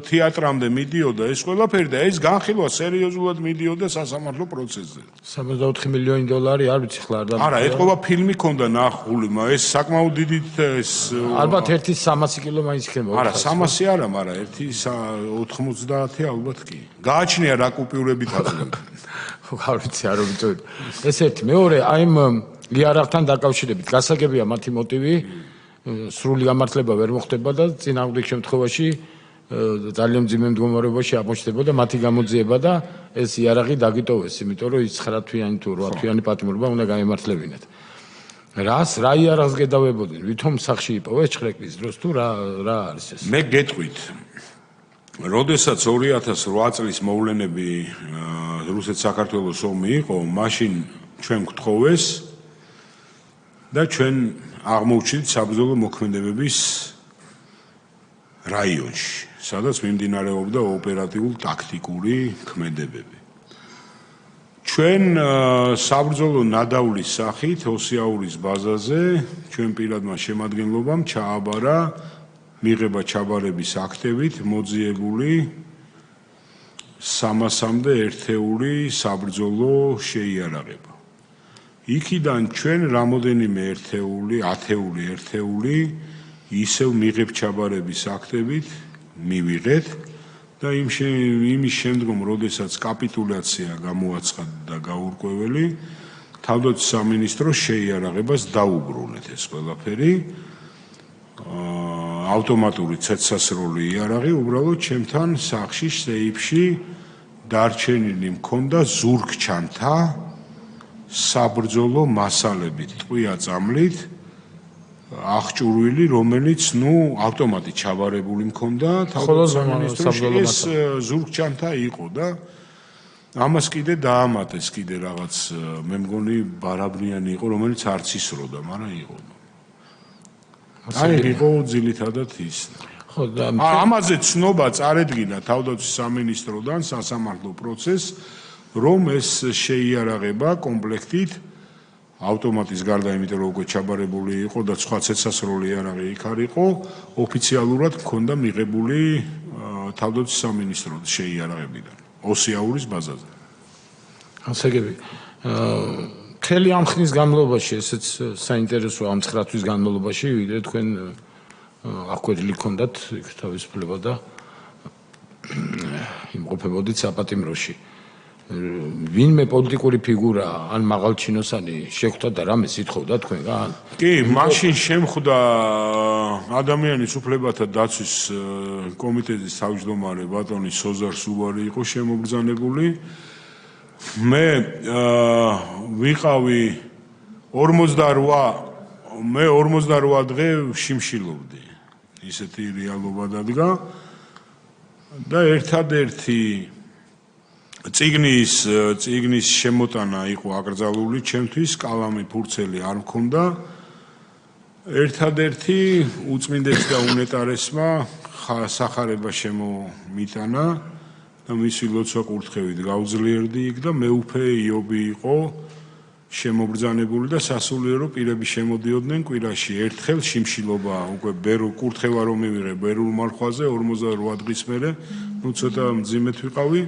თეატრამდე მიდიოდა ეს ყველაფერი და ეს განხილვა სერიოზულად მიდიოდა სასამართლო პროცესზე. 64 მილიონი დოლარი არ ვიცი ხლა არ და არა, ეთყობა ფილმი ქონდა ნახული, ეს საკმაოდ დიდი ეს ალბათ 1-300 კილო მაინც იქნება. არა, 300 არა, მაგრამ 1.90 ალბათ კი. გააჩნია რა კუპიურებით აძლევთ. არ ვიცი არ ვიცი. ეს ერთი, მეორე, აი ამ ლიარაღთან დაკავშირებით გასაგებია მათი მოტივი, სრული გამართლება ვერ მოხდება და წინააღმდეგ შემთხვევაში ძალიან მძიმე მდგომარეობაში აღმოჩნდებოდა მათი გამოძიება და ეს იარაღი დაგიტოვეს, იმიტომ რომ ის 9 თვიანი თუ 8 თვიანი პატიმრობა უნდა გაემართლებინათ. რა იარაღს გედავებოდნენ? ვითომ სახში იპოვეს ჩხრეკლის დროს თუ რა არის ეს? მე გეტყვით. როდესაც 2008 წლის მოვლენები რუსეთ-საქართველოს ომი იყო, მაშინ ჩვენ გთხოვეს და ჩვენ აღმოჩნდით საბრძოლო მოქმედებების რაიონში, სადაც მიმდინარეობდა ოპერატიულ-ტაქტიკური ქმედებები. ჩვენ საბრძოლო ნადავლის სახით ოსიაურის ბაზაზე ჩვენ პირადმა შემადგენლობამ ჩააბარა მიღება ჩაბარების აქტებით მოძიებული 300-მდე ერთეული საბრძოლო შეიარაღება. იქიდან ჩვენ რამოდენიმე ათეული ერთეული ისევ მიღებ ჩაბარების აქტებით მივიღეთ და იმის შემდგომ, როდესაც კაპიტულაცია გამოაცხადა და გაურკვეველი, თავდაცვის სამინისტროს შეიარაღებას დაუბრუნეთ ეს ყველაფერი. ავტომატური ცეცხლსასროლი იარაღი უბრალოდ ჩემთან სახში სეიფში დარჩენილი მქონდა ზურგჩანთა საბრძოლო მასალებით, ტყვია წამლით აღჭურვილი, რომელიც ავტომატით ჩაბარებული მქონდა თავდაცვის სამინისტროში. ეს ზურგჩანთა იყო და ამას კიდე დაამატეს კიდე რაღაც, მე მგონი ბარაბნიანი იყო, რომელიც არც ისროდა, მაგრამ იყო. აი იყო ძილითადად ის. ხო და ამაზე ცნობა წარედგინა თავდაცვის სამინისტროდან სასამართლო პროცესს, რომ ეს შეიარაღება კომპლექტით ავტომატის გარდა, იმიტომ რომ უკვე ჩაბარებული იყო და სხვა ცეცხლსასროლი იარაღი იქ არ იყო, ოფიციალურად მქონდა მიღებული თავდაცვის სამინისტროს შეიარაღებიდან ოსიაურის ბაზაზე. გასაგები. მთელი ამ ხნის განმავლობაში, ესეც საინტერესოა ამ 9 თვის განმავლობაში, ვიდრე თქვენ აკვედილი ქონდათ თავისუფლება და იმყოფებოდით საპატიმროში. ვინმე პოლიტიკური ფიგურა ან მაღალჩინოსანი შეხვდა და რამეს ითხოვდა თქვენგან? კი, მაშინ შემხვდა ადამიანის უფლებათა დაცვის კომიტეტის თავმჯდომარე ბატონი სოზარ სუბარი იყო შემობრძანებული. მე ვიყავი 48 დღე შიმშილობდი. ისეთი რეალობა დადგა და ერთადერთი წიგნის შემოტანა იყო აკრძალული ჩემთვის, კალამი ფურცელი არ მქონდა. ერთადერთი უწმინდეს და უნეტარესმა სახარება შემომიტანა და მისი ლოცვა კურთხევით გავძლიერდი იქ და მეუფე იობი იყო შემობრძანებული და სასულიერო პირები შემოდიოდნენ კვირაში ერთხელ შიმშილობა უკვე კურთხევა რომ მივიღე ბერულ მარხვაზე 48 დღის მერე, ცოტა მძიმედ ვიყავი.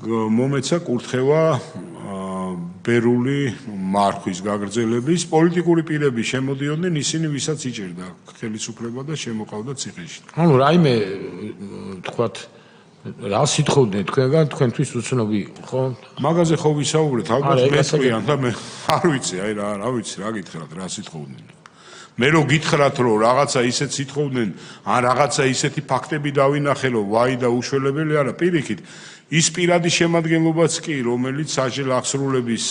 მომეცა კურთხევა ბერული მარხვის გაგრძელების, პოლიტიკური პირები შემოდიოდნენ, ისინი ვისაც იჭერდა ხელისუფლება და შემოყავდა ციხეში. რაიმე თქვათ რა სიტყობდნენ თქვენგან თქვენთვის უცნობი იყო ხო? მაგაზე ხო ვისაუბრეთ, ალბათ მეწყიან და მე არ ვიცი, აი რა ვიცი, რა გითხრათ, რა სიტყობდნენ. მე რო გითხრათ, რომ რაღაცა ისეთ სიტყობდნენ, ან რაღაცა ისეთი ფაქტები დავინახე, რომ ვაი და უშველებელი არა, პირიქით, ის პირადი შემადგენლობაც კი, რომელიც საჯელ აღსრულების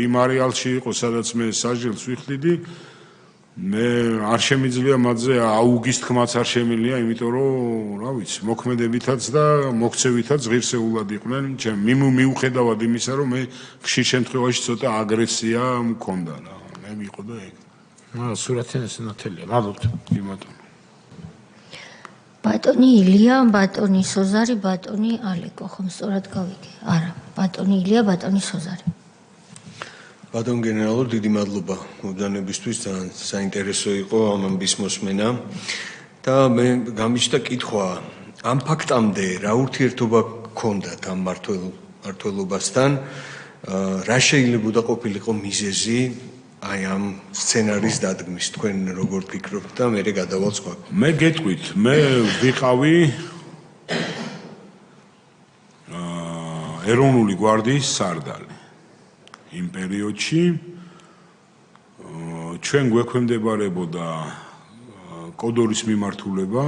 იმ არეალში იყო, სადაც მე საჯელს ვიხდიდი, მე არ შემიძლია მათზე აუგის თქმაც არ შემიძლია, იმიტომ რომ, რა ვიცი, მოქმედებითაც და მოქცევითაც ღირსეულად იყვნენ, მიუხედავად იმისა, რომ მე ხშირ შემთხვევაში ცოტა აგრესია მქონდა რა. მე მიყო და ეგ. სურათი ნათელია, მადლობთ. კი ბატონო. ბატონი ილია, ბატონი სოზარი, ბატონი ალეკო, ხომ სწორად გავიგე? არა, ბატონი ილია, ბატონი სოზარი. ბატონ გენერალურ, დიდი მადლობა მობრძანებისთვის, ძალიან საინტერესო იყო ამ ამბის მოსმენა და მე გამიჩნდა კითხვა, ამ ფაქტამდე რა ურთიერთობა გქონდათ ამ მმართველობასთან, რა შეიძლება ყოფილიყო მიზეზი აი ამ სცენარის დადგმის, თქვენ როგორ ფიქრობთ და მე გადავალ სხვა. მე გეტყვით, მე ვიყავი ეროვნული გვარდიის სარდალი. იმ პერიოდში ჩვენ გვექვემდებარებოდა კოდორის მიმართულება,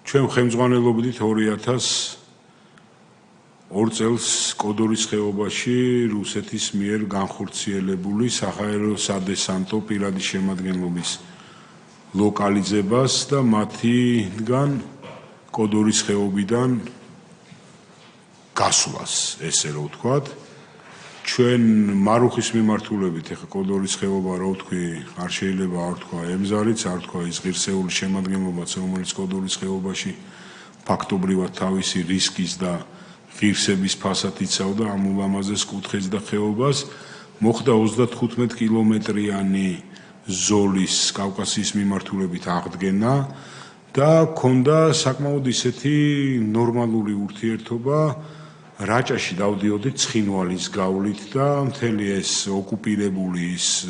ჩვენ ხელმძღვანელობდით 2002 წელს კოდორის ხეობაში რუსეთის მიერ განხორციელებული საჰაერო სადესანტო პირადი შემადგენლობის ლოკალიზებას და მათგან კოდორის ხეობიდან გასვლას, ესე რომ ვთქვათ. ჩვენ მარუხის მიმართულებით ეხა კოდორის ხეობა რა ვთქვი, არ შეიძლება არ ვთქვა ემზარიც, არ ვთქვა ის ღირსეული შემადგენლობაც, რომელიც კოდორის ხეობაში ფაქტობრივად თავისი რისკის და ღირსების ფასად იცავდა ამ ულამაზეს კუთხეს და ხეობას, მოხდა 35 კილომეტრიანი ზოლის კავკასიის მიმართულებით აღდგენა და ქონდა საკმაოდ ისეთი ნორმალური ურთიერთობა რაჭაში დავდიოდით ცხინვალის გავლით და მთელი ეს ოკუპირებული ის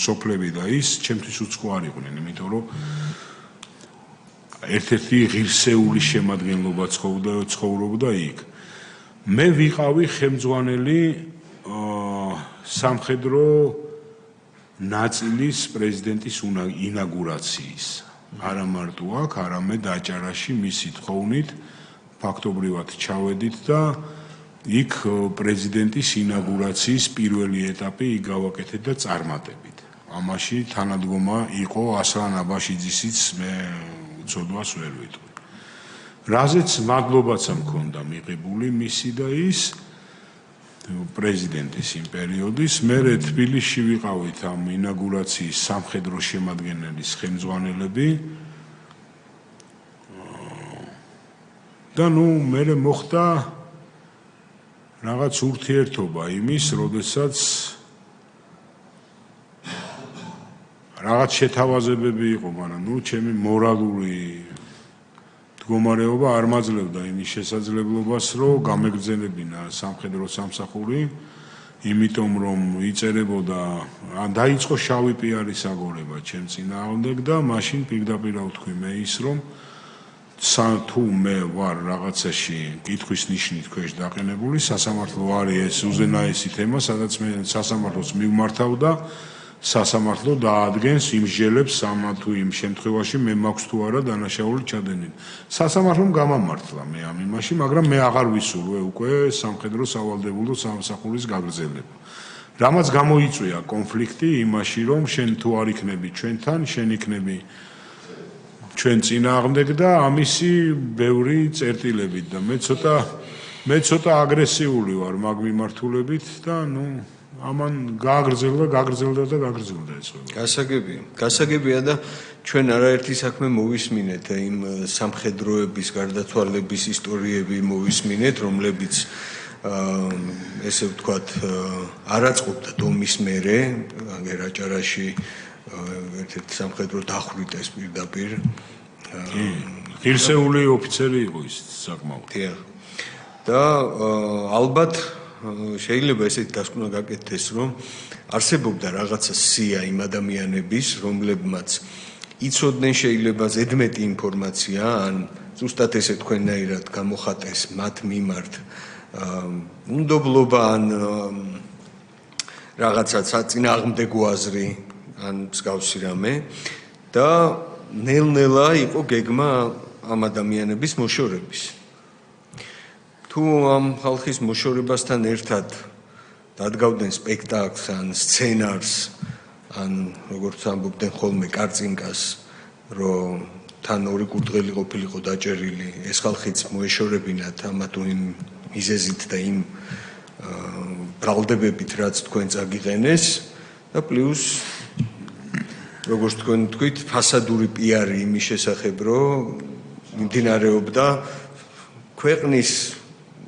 სოფლები და ის ჩემთვის უცხო არ იყვნენ, იმიტომ რომ ერთ-ერთი ღირსეული შემადგენლობა ცხოვრობდა იქ. მე ვიყავი ხელმძღვანელი სამხედრო ნაწილის პრეზიდენტის ინაგურაციის. არა მარტო აქ, არამედ აჭარაში მისი თხოვნით ფაქტობრივად ჩავედით და იქ პრეზიდენტის ინაგურაციის პირველი ეტაპი გავაკეთეთ და წარმატებით. ამაში თანადგომა იყო ასლან აბაშიძისიც, მე ცოდვას ვერ ვიტყვი. რაზეც მადლობაც მქონდა მიღებული მისი და ის პრეზიდენტის იმ პერიოდის, მე თბილისში ვიყავით ამ ინაგურაციის სამხედრო შემადგენლის ხელმძღვანელები და მე მოხდა რაღაც ურთიერთობა იმის, როდესაც რაღაც შეთავაზებები იყო, მაგრამ ჩემი მორალური მდგომარეობა არ მაძლევდა იმის შესაძლებლობას, რომ გამეგრძელებინა სამხედრო სამსახური, იმიტომ რომ იწერებოდა, დაიწყო შავი პიარის აგორება ჩემ წინააღმდეგ და მაშინ პირდაპირ ვთქვი მე ის, რომ თუ მე ვარ რაღაცაში კითხვის ნიშნით ქვეშ დაყენებული, სასამართლო არის ეს უზენაესი თემა, სადაც მე სასამართლოს მივმართავ და სასამართლო დაადგენს იმსჯელებს თუ იმ შემთხვევაში მე მაქვს თუ არა დანაშაული ჩადენილი. სასამართლომ გამამართლა მე ამ იმაში, მაგრამ მე აღარ ვისურვე უკვე სამხედრო სავალდებულო სამსახურის გაგრძელება. რამაც გამოიწვია კონფლიქტი იმაში, რომ შენ თუ არ იქნები ჩვენთან, შენ იქნები ჩვენ წინააღმდეგ და ამისი ბევრი წერტილებით და მე ცოტა აგრესიული ვარ მაგ მიმართულებით და ამან გააგრძელდა ეს ყველა. გასაგებია და ჩვენ არაერთი საქმე მოვისმინეთ იმ სამხედროების გარდაცვალების ისტორიები მოვისმინეთ, რომლებიც ესე ვთქვათ არ აწყობდა დომის მერე, აჭარაში ერთ-ერთი სამხედრო დახვრიტეს პირდაპირ. ღირსეული ოფიცერი იყო ის საკმაოდ. დიახ. და ალბათ შეიძლება ესეთი დასკვნა გაკეთდეს, რომ არსებობდა რაღაცა სია იმ ადამიანების, რომლებმაც იცოდნენ შეიძლება ზედმეტი ინფორმაცია ან ზუსტად ესე თქვენნაირად გამოხატეს მათ მიმართ უნდობლობა ან რაღაცა საწინააღმდეგო აზრი ან მსგავსი რამე და ნელ-ნელა იყო გეგმა ამ ადამიანების მოშორების. თუ ამ ხალხის მოშორებასთან ერთად დადგავდნენ სპექტაკლს ან სცენარს ან როგორც ამბობდნენ ხოლმე კარწინკას, რომ თან ორი კურდღელი ყოფილიყო დაჭერილი, ეს ხალხიც მოეშორებინათ ამა თუ იმ მიზეზით და იმ ბრალდებებით, რაც თქვენ წაგიყენეს და პლუს როგორც თქვენ თქვით, ფასადური პიარი იმის შესახებ, რომ მიმდინარეობდა ქვეყნის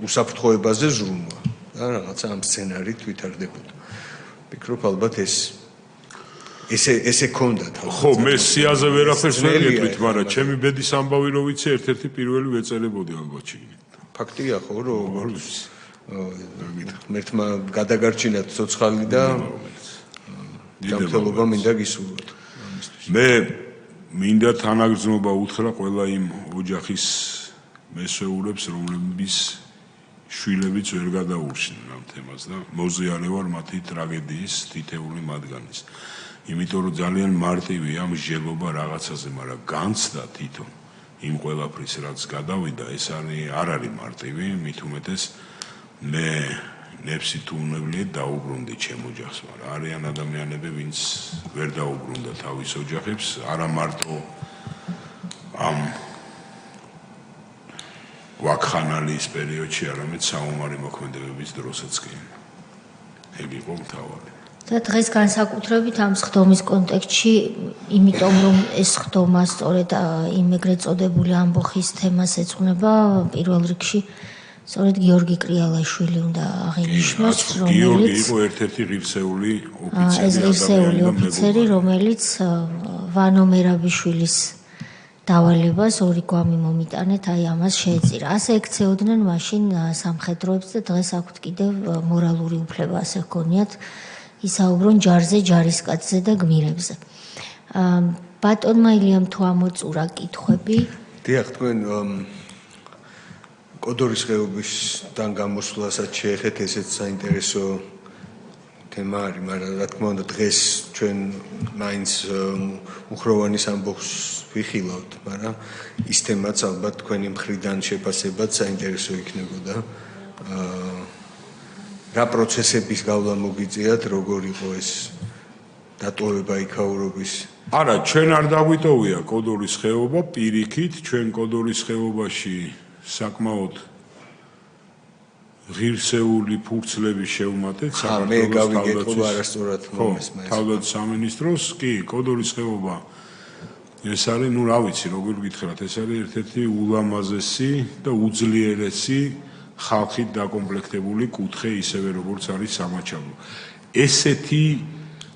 უსაფრთხოებაზე ზრუნვა და რაღაცა ამ სცენარით ვითარდებოდა. ვფიქრობ ალბათ ესე ქონდათ. ხო, მე სიაზე ვერაფერს ვერ გეტყვით, მაგრამ ჩემი ბედის ამბავი რო ვიცი, ერთ-ერთი პირველი ვეწერებოდი ალბათ შიგნით. ფაქტია ხო, რომ მერთმა გადაგარჩინა ცოცხალი და ჯანმრთელობა მინდა გისურვოთ. მე მინდა თანაგრძნობა უთხრა ყველა იმ ოჯახის მესვეურებს, რომლებიც შვილებიც ვერ გადაურჩნენ ამ თემას და მოზიარე ვარ მათი ტრაგედიის თითეული მათგანის. იმიტომ რომ ძალიან მარტივია მსჯელობა რაღაცაზე, მაგრამ განცდა თვითონ იმ ყველაფრის რაც გადავიდა, ეს არ არის მარტივი, მით უმეტეს მე ნებსით უნებლიეთ დაუბრუნდი ჩემ ოჯახს, მაგრამ არიან ადამიანები, ვინც ვერ დაუბრუნდა თავის ოჯახებს, არა მარტო ამ ვაკხანალის პერიოდში, არამედ საომარი მოქმედებების დროსაც კი. ეგ იყო მთავარი. და დღეს განსაკუთრებით ამ სხდომის კონტექსტში, იმიტომ რომ ეს სხდომა სწორედ იმ ეგრეთ წოდებული ამბოხის თემას ეძღვნება, პირველ რიგში სწორედ გიორგი კრიალაშვილი უნდა აღინიშნოს, გიორგი იყო ერთ-ერთი ღირსეული ოფიცერი, რომელიც ვანო მერაბიშვილის დავალებას ორი გვამი მომიტანეთ, აი ამას შეეწირა. ასე ექცეოდნენ მაშინ სამხედროებს და დღეს აქვთ კიდევ მორალური უფლება ასე ჰქონიათ ისაუბრონ ჯარზე, ჯარისკაცზე და გმირებზე. ბატონმა ილიამ თუ ამოწურა კითხვები? დიახ, თქვენ კოდორის ხეობისთან გამოსვლასაც შეეხეთ, ესეც საინტერესო თემა არის, მაგრამ რა თქმა უნდა დღეს ჩვენ მაინც უხროვანის ამბოხს ვიხილავთ, მაგრამ ის თემაც ალბათ თქვენი მხრიდან შეფასებად საინტერესო იქნებოდა. რა პროცესების გავლა მოგიწიათ, როგორ იყო ეს დატოვება იქაურობის? არა, ჩვენ არ დაგვიტოვია კოდორის ხეობა პირიქით, ჩვენ კოდორის ხეობაში საკმაოდ ღირსეული ფურცლები შევმატეთ საქართველოს სამინისტროს, კი, კოდორის ხეობა ეს არის, ну, რა ვიცი, როგორ გითხრათ, ეს არის ერთ-ერთი ულამაზესი და უძლიერესი ხალხით დაკომპლექტებული კუთხე, ისევე როგორც არის სამაჩაბლო. ესეთი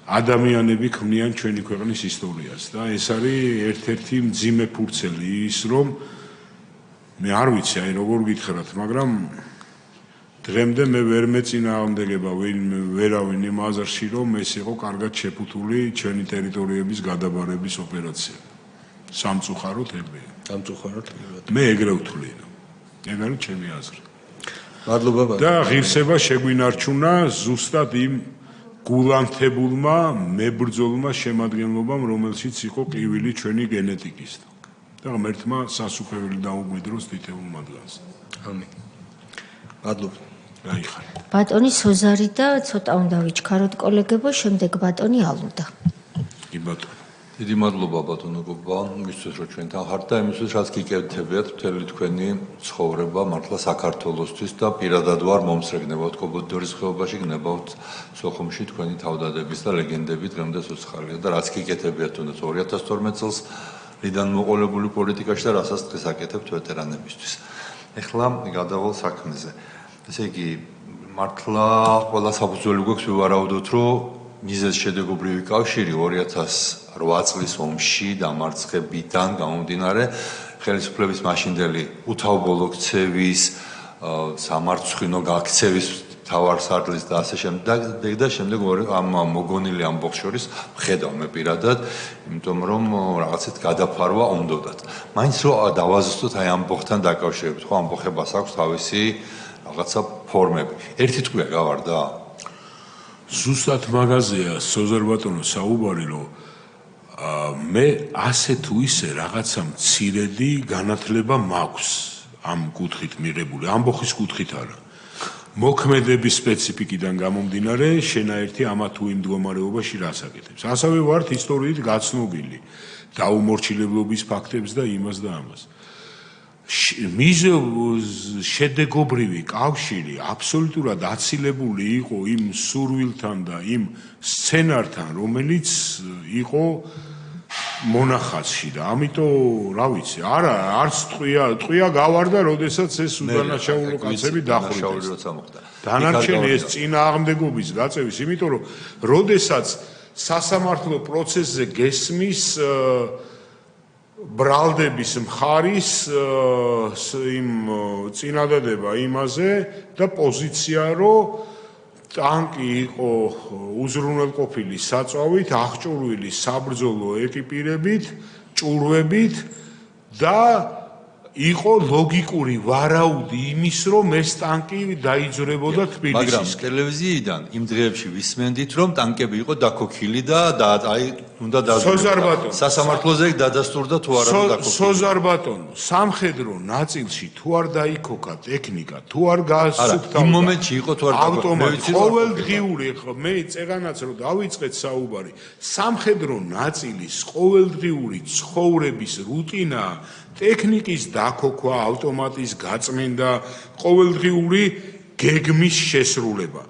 ადამიანები ქმნიან ჩვენი ქვეყნის ისტორიას და ეს არის ერთ-ერთი მძიმე ფურცელი ის, რომ მე არ ვიცი, აი როგორ გითხრათ, მაგრამ დღემდე მე ვერ მეწინააღმდეგება ვერავინ იმ აზრში, რომ ეს იყო კარგად შეფუთული ჩვენი ტერიტორიების გადაბარების ოპერაცია. სამწუხაროდ ეგრეა. სამწუხაროდ. მე ეგრე ვთვლია. ეგ არის ჩემი აზრი. მადლობა ბატონო. და ღირსება შეგვინარჩუნა ზუსტად იმ გულანთებულმა მებრძოლმა შემადგენლობამ, რომელშიც იყო ყივილი ჩვენი გენეტიკის. და ღმერთმა სასუქებელი დაუგვიდროს თითოეულ მათგანს. ამინ. მადლობა. გაიხარ. ბატონი სოზარი და ცოტა უნდა ვიჩქაროთ კოლეგებო, შემდეგ ბატონი ალუდა. კი ბატონო. დიდი მადლობა ბატონო გოგბა, მისთვის რომ ჩვენთან ხართ და იმისთვის რაც გიკეთებიათ მთელი თქვენი ცხოვრება მართლა საქართველოსთვის და პირადად ვარ მომსრეგნებავთ კოდორის ხეობაში, გნებავთ სოხუმში თქვენი თავდადების და ლეგენდები დღემდე სოცხალია და რაც გიკეთებიათ თუნდაც 2012 წელს რიდან მოყოლებული პოლიტიკაში და რასაც დღეს აკეთებთ ვეტერანებისთვის. ეხლა გადავალ საქმეზე. ესე იგი მართლა ყველა საფუძველი გვაქვს ვივარაუდოთ, რომ მიზეზ შედეგობრივი კავშირი 2008 წლის ომში დამარცხებიდან გამომდინარე ხელისუფლების მაშინდელი უთავბოლო ქცევის, სამარცხვინო გაქცევის თავარსარდლის და ასე შემდეგ და შემდეგ ამ მოგონილი ამბობს შორის ხედავ მე პირადად, იმიტომ რომ რაღაცეთ გადაფარვა უნდათ. მაინც რომ დავაზუსტოთ აი ამბობთან დაკავშირებით, ხო ამბოხებას აქვს თავისი რაღაცა ფორმები. ერთი ტყვია გავარდა? ზუსტად მაგაზეა სოზარბატონო საუბარი, რომ მე ასე თუ ისე რაღაცა მცირედი განათლება მაქვს ამ კუთხით მიღებული, ამბოხის კუთხით არა. მოქმედების სპეციფიკიდან გამომდინარე, შენაერთი ამა თუ იმ მდგომარეობაში რას აკეთებს. ასევე ვართ ისტორიით გაცნობილი დაუმორჩილებლობის ფაქტებს და იმას და ამას. შედეგობრივი კავშირი აბსოლუტურად აცილებული იყო იმ სურვილთან და იმ სცენართან, რომელიც იყო მონახაზში და ამიტომ რა ვიცი, არა, არც ტყვია გავარდა, როდესაც ეს უდანაშაულო კაცები დახრიტეს. დანარჩენი ეს წინააღმდეგობის გაწევის, იმიტომ რომ როდესაც სასამართლო პროცესზე გესმის ბრალდების მხარის იმ წინადადება იმაზე და პოზიცია, რომ ტანკი იყო უზრუნველყოფილი საწვავით, აღჭურვილი საბრძოლო ეკიპირებით, ჭურვებით და იყო ლოგიკური ვარაუდი იმის, რომ ეს ტანკი დაიძრებოდა თბილისის. მაგრამ ტელევიზიიდან იმ დღეებში ვისმენდით, რომ ტანკები იყო დაქოქილი და აი უნდა სოზარბატონო სასამართლოზე დადასტურდა თუ არა დაქოქილი. სოზარბატონო სამხედრო ნაწილში თუ არ დაიქოკა ტექნიკა, თუ არ გაასუფთავდა. იმ მომენტში იყო თუ არ ავტომატი ყოველდღიური მე წეგანაც რომ დავიწყეთ საუბარი, სამხედრო ნაწილის ყოველდღიური ცხოვრების რუტინა ტექნიკის დაქოქვა, ავტომატის გაწმენდა, ყოველდღიური გეგმის შესრულება.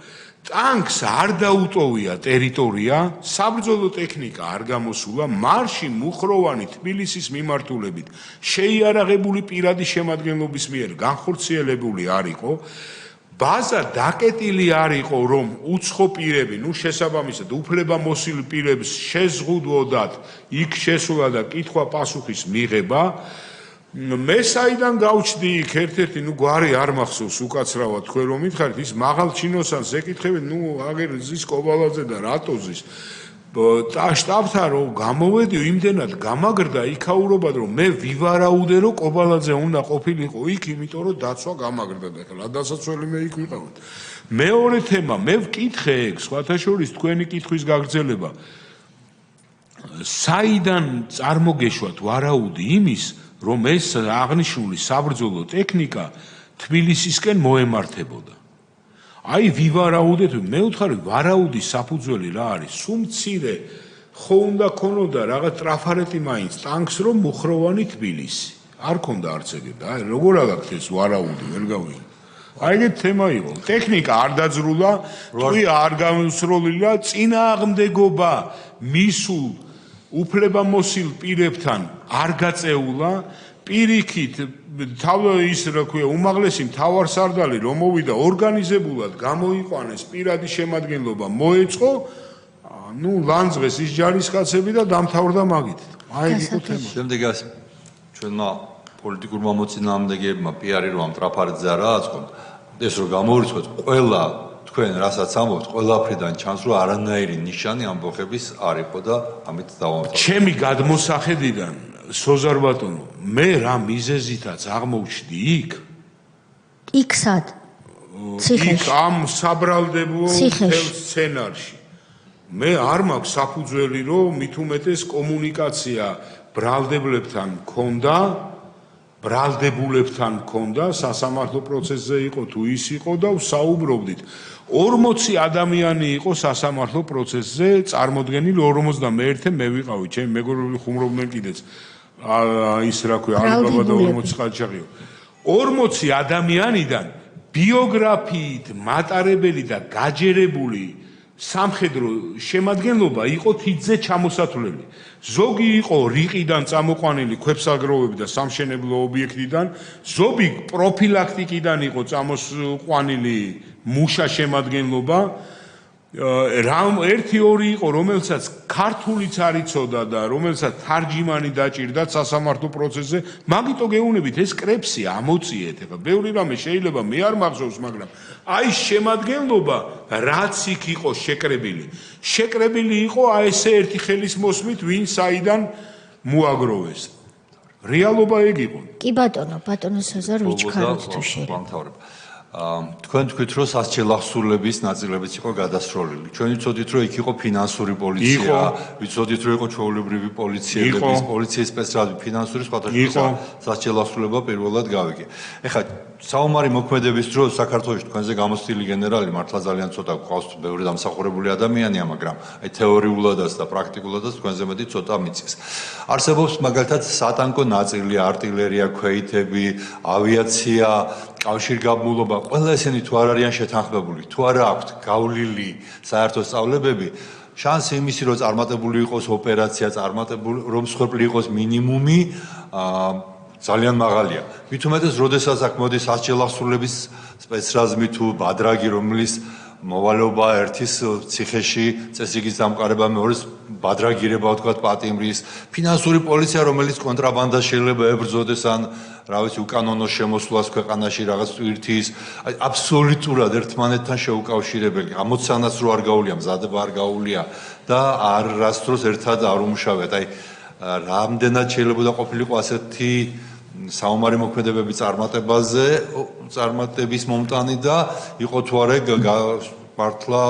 ტანკს არ დაუტოვია ტერიტორია, საბრძოლო ტექნიკა არ გამოსულა, მარში მუხროვანი თბილისის მიმართულებით შეიარაღებული პირადი შემადგენლობის მიერ განხორციელებული არ იყო. ბაზა დაკეტილი არ იყო, რომ უცხო პირები, შესაბამისად უფლებამოსილ პირებს შეზღუდვოდათ იქ შესვლა და კითხვა-პასუხის მიღება. მე საიდან გავჩდი იქ ერთ-ერთი გვარი არ მახსოვს უკაცრავად თქვენ რომ მითხარით ის მაღალ ჩინოსანს ეკითხებით აგერ ზის კობალაძე და რატოზის შტაბთან რომ გამოვედიო იმდენად გამაგრდა იქაურობად რომ მე ვივარაუდე რომ კობალაძე უნდა ყოფილიყო იქ იმიტომ რომ დაცვა გამაგრდა და ახლა დასაცველი მე იქ ვიყავით. მეორე თემა მე ვკითხე ეგ სხვათა შორის თქვენი კითხვის გაგრძელება საიდან წარმოგეშვათ ვარაუდი იმის რომ ეს აღნიშნული საბრძოლო ტექნიკა თბილისისკენ მოემართებოდა. აი ვივარაუდეთ, მე ვთხარი ვარაუდის საფუძველი რა არის? სულ მცირე ხო უნდა ქონოდა რაღაც ტრაფარეტი მაინც ტანკს რომ მუხროვანი თბილისი. არ ქონდა არც ეგ და აი როგორ აგაქვთ ეს ვარაუდი, ვერ გავიგე. აი ეგ თემა იყო. ტექნიკა არ დაძრულა, ტყვია არ გამოსროლილა, წინააღმდეგობა მისულ უფლებამოსილ პირებთან არ გაწეულა, პირიქით ის რა ქვია უმაღლესი მთავარსარდალი რომ მოვიდა ორგანიზებულად გამოიყვანეს პირადი შემადგენლობა მოეწყო ლანძღეს ის ჯარისკაცები და დამთავრდა მაგით. აი ეს იყო თემა. შემდეგ ჩვენმა პოლიტიკურმა მოწინააღმდეგეებმა პიარი რომ ამ ტრაფარეტზე რა აწყობ ეს რომ გამოვირიცხოთ ყველა თქვენ რასაც ამბობთ ყველაფრიდან ჩანს რომ არანაირი ნიშანი ამბოხების არ იყო და ამით დავამთავრე. ჩემი გადმოსახედიდან სოზარბატონო მე რა მიზეზითაც აღმოჩნდი იქ იქ ციხეში ამ საბრალდებო სცენარში მე არ მაქვს საფუძველი რომ მით უმეტეს კომუნიკაცია ბრალდებლებთან მქონდა სასამართლო პროცესზე იყო თუ ის იყო და ვსაუბრობდით 40 ადამიანი იყო სასამართლო პროცესზე წარმოდგენილი 51-ე მე ვიყავი ჩემი მეგობრები ხუმრობდნენ კიდეც ის რა ქვია ალბაბა და 40 ყაჩაღიო 40 ადამიანიდან ბიოგრაფიით მატარებელი და გაჯერებული სამხედრო შემადგენლობა იყო თითზე ჩამოსათვლელი. ზოგი იყო რიყიდან წამოყვანილი ქვებსაგროვები და სამშენებლო ობიექტიდან, ზოგი პროფილაქტიკიდან იყო წამოსყვანილი მუშა შემადგენლობა რამ 1-2 იყო, რომელსაც ქართულიც არ იცოდა და რომელსაც თარჯიმანი დაჭირდა სასამართლო პროცესზე, მაგიტო გეუბნებით ეს კრებსი ამოწიეთ. ეხლა ბევრი რამე შეიძლება მე არ მახსოვს, მაგრამ აი შემადგენლობა რაც იქ იყო შეკრებილი იყო აი ესე ერთი ხელის მოსმით, ვინ საიდან მოაგროვეს. რეალობა ეგ იყო. კი ბატონო საზარ ვიჩქაროთ თუ შეიძლება. თქვენ თქვით რომ სასჯელახსურლების ნაწილებიც იყო გადასროლილი. ჩვენ ვიცოდით რომ იქ იყო ფინანსური პოლიცია, ვიცოდით რომ იყო ჩვეულებრივი პოლიციელების, პოლიციის სპეციალური ფინანსური სხვადასხვა სასჯელახსურლება პირველად გავიგე. ეხლა საომარი მოქმედების დროს საქართველოში თქვენზე გამოცდილი გენერალი მართლა ძალიან ცოტა გვყავს, ბევრი დამსახურებული ადამიანია, მაგრამ აი თეორიულადაც და პრაქტიკულადაც თქვენზე მეტი ცოტა მიწის. არსებობს მაგალითად სატანკო ნაწილი, артиლერია, ქვეითები, ავიაცია, კავშირგაბმულობა, ყველა ესენი თუ არ არიან შეთანხმებული, თუ არა აქვთ გავლილი საერთო სწავლებები, შანსი იმისი რომ წარმატებული იყოს ოპერაცია, რომ მსხვერპლი იყოს მინიმუმი, ძალიან მაღალია. მით უმეტეს, როდესაც აქ მოდის სასჯელახსურლების სპეცრაზმი თუ ბადრაგი, რომლის მოვალეობა ერთის ციხეში წესრიგის დამყარება, მეორის ბადრაგირება, ვთქვათ, პატიმრის, ფინანსური პოლიცია, რომელიც კონტრაბანდას შეიძლება ებრძოდეს ან რა ვიცი, უკანონო შემოსვლას ქვეყანაში რაღაც ტვირთის, აი აბსოლუტურად ერთმანეთთან შეუკავშირებელი. ამოცანაც რო არ გაუვლია, მზადება არ გაუვლია და არასდროს ერთად არ უმუშავიათ. აი რამდენად შეიძლება ყოფილიყო ასეთი საომარი მოქმედებები წარმატების მომტანი და იყო თუ არა მართლა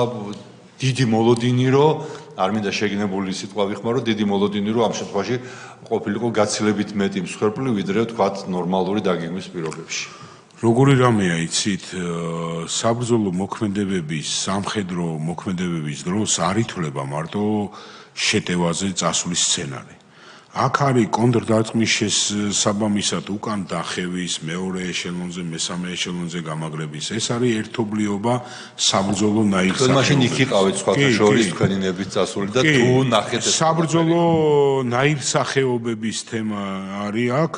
დიდი მოლოდინი, რომ არ მინდა შეგნებული სიტყვა ვიხმარო, დიდი მოლოდინი, რომ ამ შემთხვევაში ყოფილიყო გაცილებით მეტი მსხვერპლი, ვიდრე ვთქვათ ნორმალური დაგეგმვის პირობებში. როგორი რამეა იცით, საბრძოლო მოქმედებების, სამხედრო მოქმედებების დროს არ ითვლება მარტო შეტევაზე წასვლის სცენარი. აქ არის კონტრდარტყმის შესაბამისად უკან დახევის, მეორე ეშელონზე, მესამე ეშელონზე გამაგრების. ეს არის ერთობლიობა საბრძოლო ნაირსახეობებში. თქვენ მაშინ იქ იყავით სხვათა შორის თქვენი ნებით წასული და თუ ნახეთ ეს საბრძოლო ნაირსახეობების თემა არის აქ.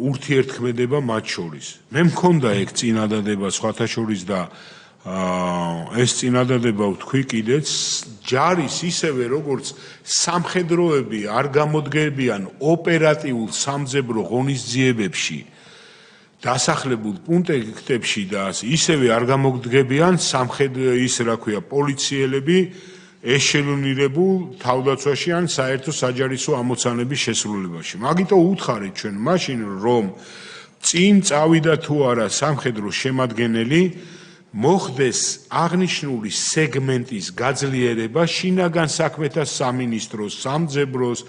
ურთიერთქმედება მათ შორის. მე მქონდა ეგ წინადადება სხვათა შორის და ეს წინადადება ვთქვი კიდეც ჯარის ისევე როგორც სამხედროები არ გამოდგებიან ოპერატიულ სამძებრო ღონისძიებებში დასახლებულ პუნქტებში და ისევე არ გამოდგებიან ის რა ქვია პოლიციელები ეშელონირებულ თავდაცვაში ან საერთო საჯარისო ამოცანების შესრულებაში. მაგიტო უთხარით ჩვენ მაშინ რომ წინ წავიდა თუ არა სამხედრო შემადგენელი მოხდეს აღნიშნული სეგმენტის გაძლიერება შინაგან საქმეთა სამინისტროს, სამძებროს,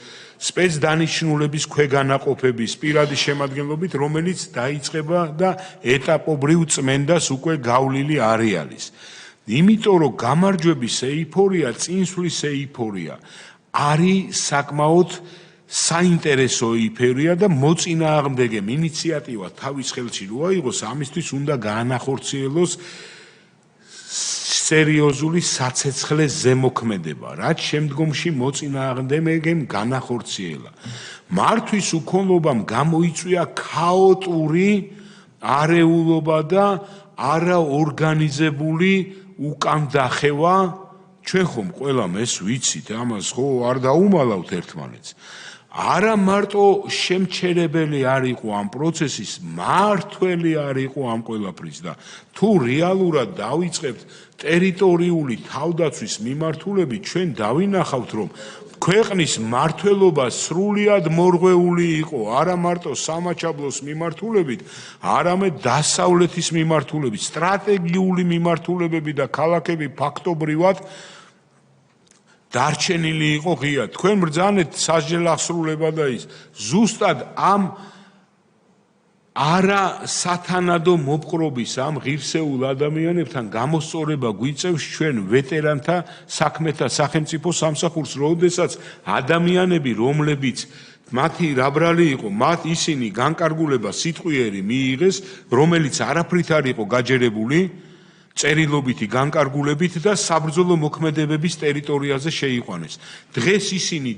სპეცდანიშნულების ქვეგანაყოფების პირადი შემადგენლობით, რომელიც დაიწყება და ეტაპობრივ წმენდას უკვე გავლილი არეალის. იმიტომ რომ გამარჯვების ეიფორია, წინსვლის ეიფორია არის საკმაოდ საინტერესო ეიფორია და მოწინააღმდეგემ ინიციატივა თავის ხელში რო აიღოს, ამისთვის უნდა გაანახორციელოს სერიოზული საცეცხლე ზემოქმედება, რაც შემდგომში მოწინააღმდეგემ განახორციელა. მართვის უქონლობამ გამოიწვია ქაოტური არეულობა და არაორგანიზებული უკან დახევა. ჩვენ ხომ ყველამ ეს ვიცით, ამას ხო არ დაუმალავთ ერთმანეთს. არა მარტო შემჩერებელი არ იყო ამ პროცესის, მართველი არ იყო ამ ყველაფრის და თუ რეალურად დავიწყებთ ტერიტორიული თავდაცვის მიმართულებით, ჩვენ დავინახავთ, რომ ქვეყნის მმართველობა სრულიად მორღვეული იყო არა მარტო სამაჩაბლოს მიმართულებით, არამედ დასავლეთის მიმართულებით, სტრატეგიული მიმართულებები და ქალაქები ფაქტობრივად დარჩენილი იყო ღია. თქვენ ბრძანეთ სასჯელახსრულება და ის ზუსტად ამ არა სათანადო მოპყრობის ამ ღირსეულ ადამიანებთან გამოსწორება გვიწევს ჩვენ ვეტერანთა საქმეთა სახელმწიფო სამსახურს, როდესაც ადამიანები, რომლებიც მათი რაბრალი იყო, მათ ისინი განკარგულება სიტყვიერი მიიღეს, რომელიც არაფრით არ იყო გაჯერებული წერილობითი განკარგულებით და საბრძოლო მოქმედებების ტერიტორიაზე შეიყვანეს. დღეს ისინი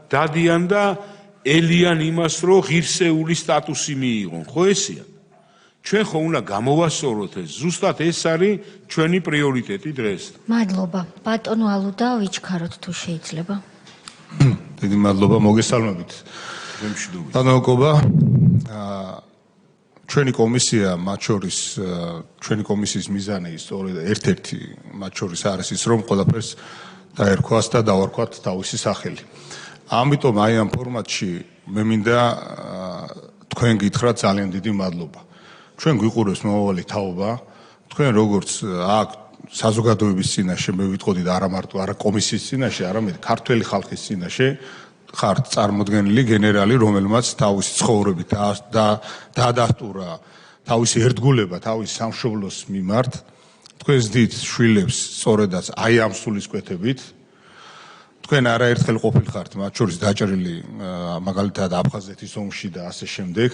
დადიან და ელიან იმას, რომ ღირსეული სტატუსი მიიღონ. ხო ესეა? ჩვენ ხო უნდა გამოვასწოროთ ეს. ზუსტად ეს არის ჩვენი პრიორიტეტი დღეს. მადლობა. ბატონო ალუდა ვიჩქაროთ თუ შეიძლება. დიდი მადლობა მოგესალმებით. გემშვიდობით. ბატონობა, ჩვენი კომისია, მათ შორის ჩვენი კომისიის მიზანი სწორედ ერთ-ერთი მათ შორის არის ის, რომ ყველაფერს დაერქვას და დავარქვათ თავისი სახელი. ამიტომ აი ამ ფორმატში მე მინდა თქვენ გითხრათ ძალიან დიდი მადლობა. ჩვენ გვიყურებს მომავალი თაობა, თქვენ როგორც აქ საზოგადოების წინაშე მე ვიტყოდი და არა მარტო არა კომისიის წინაშე, არამედ ქართველი ხალხის წინაშე ხართ წარმოდგენილი გენერალი, რომელმაც თავისი ცხოვრებით დაადასტურა თავისი ერთგულება, თავისი სამშობლოს მიმართ. თქვენ ზდით შვილებს სწორედაც აი ამ სულისკვეთებით. თქვენ არაერთხელ ყოფილხართ მათ შორის დაჭრილი მაგალითად აფხაზეთის ომში და ასე შემდეგ.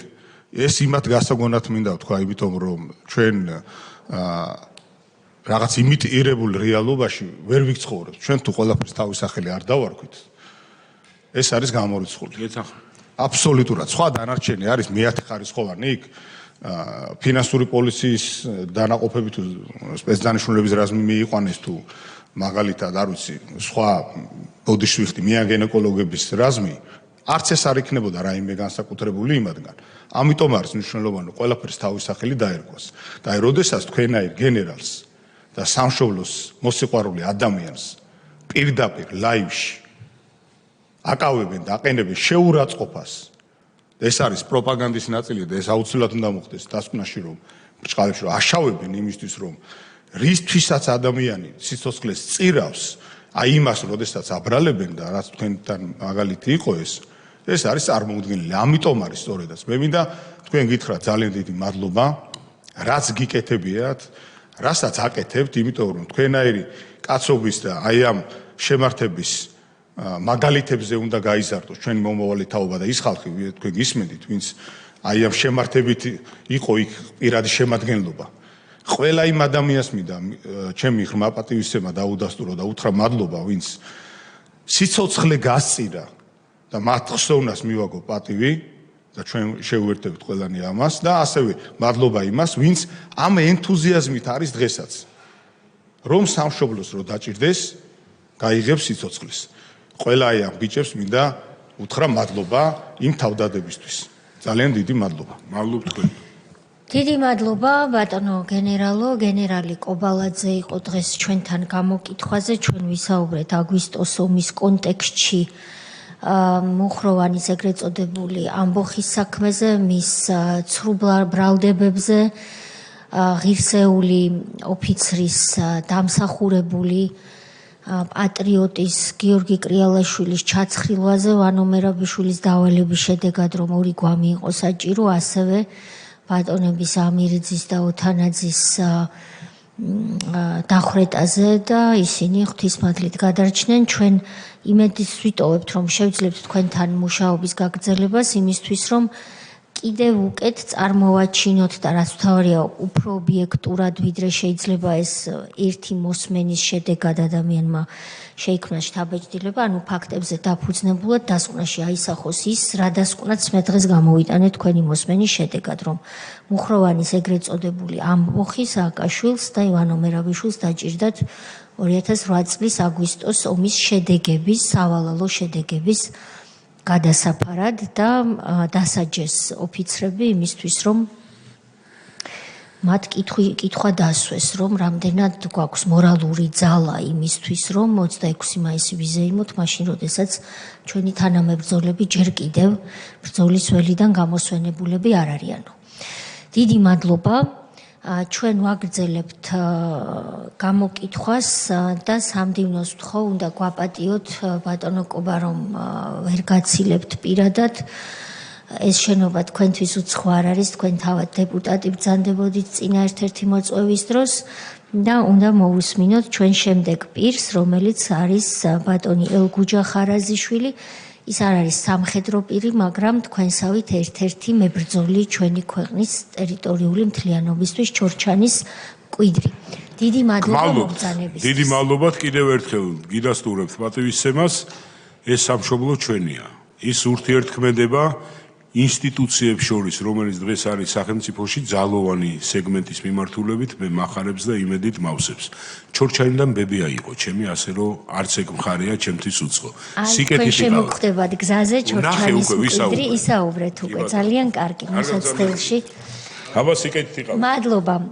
ეს იმათ გასაგონად მინდა ვთქვა, იმიტომ რომ ჩვენ რაღაც იმიტირებულ რეალობაში ვერ ვიქცხოვრებთ. ჩვენ თუ ყველაფერს თავის სახელი არ დავარქვით, ეს არის გამორიცხული. აბსოლუტურად. სხვა დანარჩენი არის მეათე ხარისხოვანი იქ ფინანსური პოლიციის დანაყოფები თუ სპეცდანიშნულების რაზმი მიიყვანეს თუ მაგალითად არ ვიცი სხვა ბოდიშვიხტი მეაგენეკოლოგების რაზმი არც ეს არ იქნებოდა რაიმე განსაკუთრებული იმადგან. ამიტომ არის მნიშვნელოვანი ყველაფერს თავის სახელი დაერქვას. და აი როდესაც თქვენაირ გენერალს და სამშობლოს მოსიყვარული ადამიანს პირდაპირ ლაივში აკავებენ და აყენებენ შეურაცხყოფას. ეს არის პროპაგანდის ნაწილი და ეს აუცილებლად უნდა მოხდეს დასკვნაში, რომ ბრჭყალებში რომ აშავებენ იმისთვის, რომ რისთვისაც ადამიანი სიცოცხლეს წირავს, აი იმას, როდესაც აბრალებენ და რაც თქვენთან მაგალითი იყო ეს არის წარმოუდგენელი. ამიტომ არის სწორედაც. მე მინდა თქვენ გითხრათ ძალიან დიდი მადლობა, რაც გიკეთებიათ, რასაც აკეთებთ, იმიტომ რომ თქვენაირი კაცობის და აი ამ შემართების მაგალითებზე უნდა გაიზარდოს ჩვენი მომავალი თაობა და ის ხალხი თქვენ გისმენთ, ვინც აი ამ შემართებით იყო იქ პირადი შემადგენლობა. ყველა იმ ადამიანს მინდა ჩემი ღრმა პატივისცემა დაუდასტურო და უთხრა მადლობა, ვინც სიცოცხლე გასწირა და მათ ხსოვნას მივაგო პატივი და ჩვენ შევუერთდებით ყველანი ამას და ასევე მადლობა იმას, ვინც ამ ენთუზიაზმით არის დღესაც. რომ სამშობლოს რო დაჭირდეს, გაიღებს სიცოცხლეს. ყველა აი ამ ბიჭებს მინდა უთხრა მადლობა იმ თავდადებისთვის. ძალიან დიდი მადლობა. მადლობ თქვენ. დიდი მადლობა ბატონო გენერალო, გენერალი კობალაძე იყო დღეს ჩვენთან გამოკითხვაზე, ჩვენ ვისაუბრეთ აგვისტოს ომის კონტექსტში მუხროვანის ეგრეთ წოდებული ამბოხის საქმეზე, მის ცრუ ბრალდებებზე, ღირსეული ოფიცრის დამსახურებული პატრიოტის გიორგი კრიალაშვილის ჩაცხრილვაზე, ვანო მერაბიშვილის დავალების შედეგად, რომ ორი გვამი იყო საჭირო, ასევე ბატონების ამირიძის და ოთანაძის დახვრეტაზე და ისინი ღვთისმადლით გადარჩნენ. ჩვენ იმედს ვიტოვებთ, რომ შევძლებთ თქვენთან მუშაობის გაგრძელებას იმისთვის, რომ კიდევ უკეთ წარმოვაჩინოთ და რაც მთავარია, უფრო ობიექტურად, ვიდრე შეიძლება ეს ერთი მოსმენის შედეგად ადამიანმა შეიქმნა შთაბეჭდილება, ანუ ფაქტებზე დაფუძნებულად დასკვნაში აისახოს ის, რა დასკვნაც მე დღეს გამოვიტანეთ თქვენი მოსმენის შედეგად, რომ მუხროვანის ეგრეთ წოდებული ამბოხი სააკაშვილს და ივანო მერაბიშვილს დაჭირდათ 2008 წლის აგვისტოს ომის შედეგების, სავალალო შედეგების გადასაფარად და დასაჯეს ოფიცრები იმისთვის, რომ მათ კითხვა დასვეს, რომ რამდენად გვაქვს მორალური ძალა იმისთვის, რომ 26 მაისი ვიზეიმოთ, მაშინ როდესაც ჩვენი თანამებრძოლები ჯერ კიდევ ბრძოლის ველიდან გამოსვენებულები არ არიანო. დიდი მადლობა. ჩვენ ვაგრძელებთ გამოკითხვას და სამდივნოს ვთხოვ, უნდა გვაპატიოთ ბატონო კობა, რომ ვერ გაცილებთ პირადად. ეს შენობა თქვენთვის უცხო არ არის, თქვენ თავად დეპუტატი ბრძანდებოდით წინა ერთ-ერთი მოწვევის დროს და უნდა მოусმინოთ ჩვენ შემდეგ პირს, რომელიც არის ბატონი ელგუჯა ხარაზიშვილი. ის არ არის სამხედრო პირი, მაგრამ თქვენსავით ერთ-ერთი მებრძოლი ჩვენი ქვეყნის ტერიტორიული მთლიანობისთვის ჩორჩანის მკვიდრი. დიდი მადლობა მობრძანებისთვის. დიდი მადლობა კიდევ ერთხელ გიდასტურებთ პატივისცემას. ეს სამშობლო ჩვენია. ის ურთიერთქმედება ინსტიტუციებს შორის, რომელიც დღეს არის სახელმწიფოში ძალოვანი სეგმენტის მიმართულებით, მე მახარებს და იმედით მავსებს. ჩორჩაინიდან ბებია იყო, ჩემი ასე რომ არც ეგ მხარეა ჩემთვის უცხო. სიკეთით შემოგხვდებათ გზაზე ჩორჩაინის მკვიდრი ისაუბრეთ უკვე ძალიან კარგი მოსაცდელში. აბა სიკეთით იყავ. მადლობა.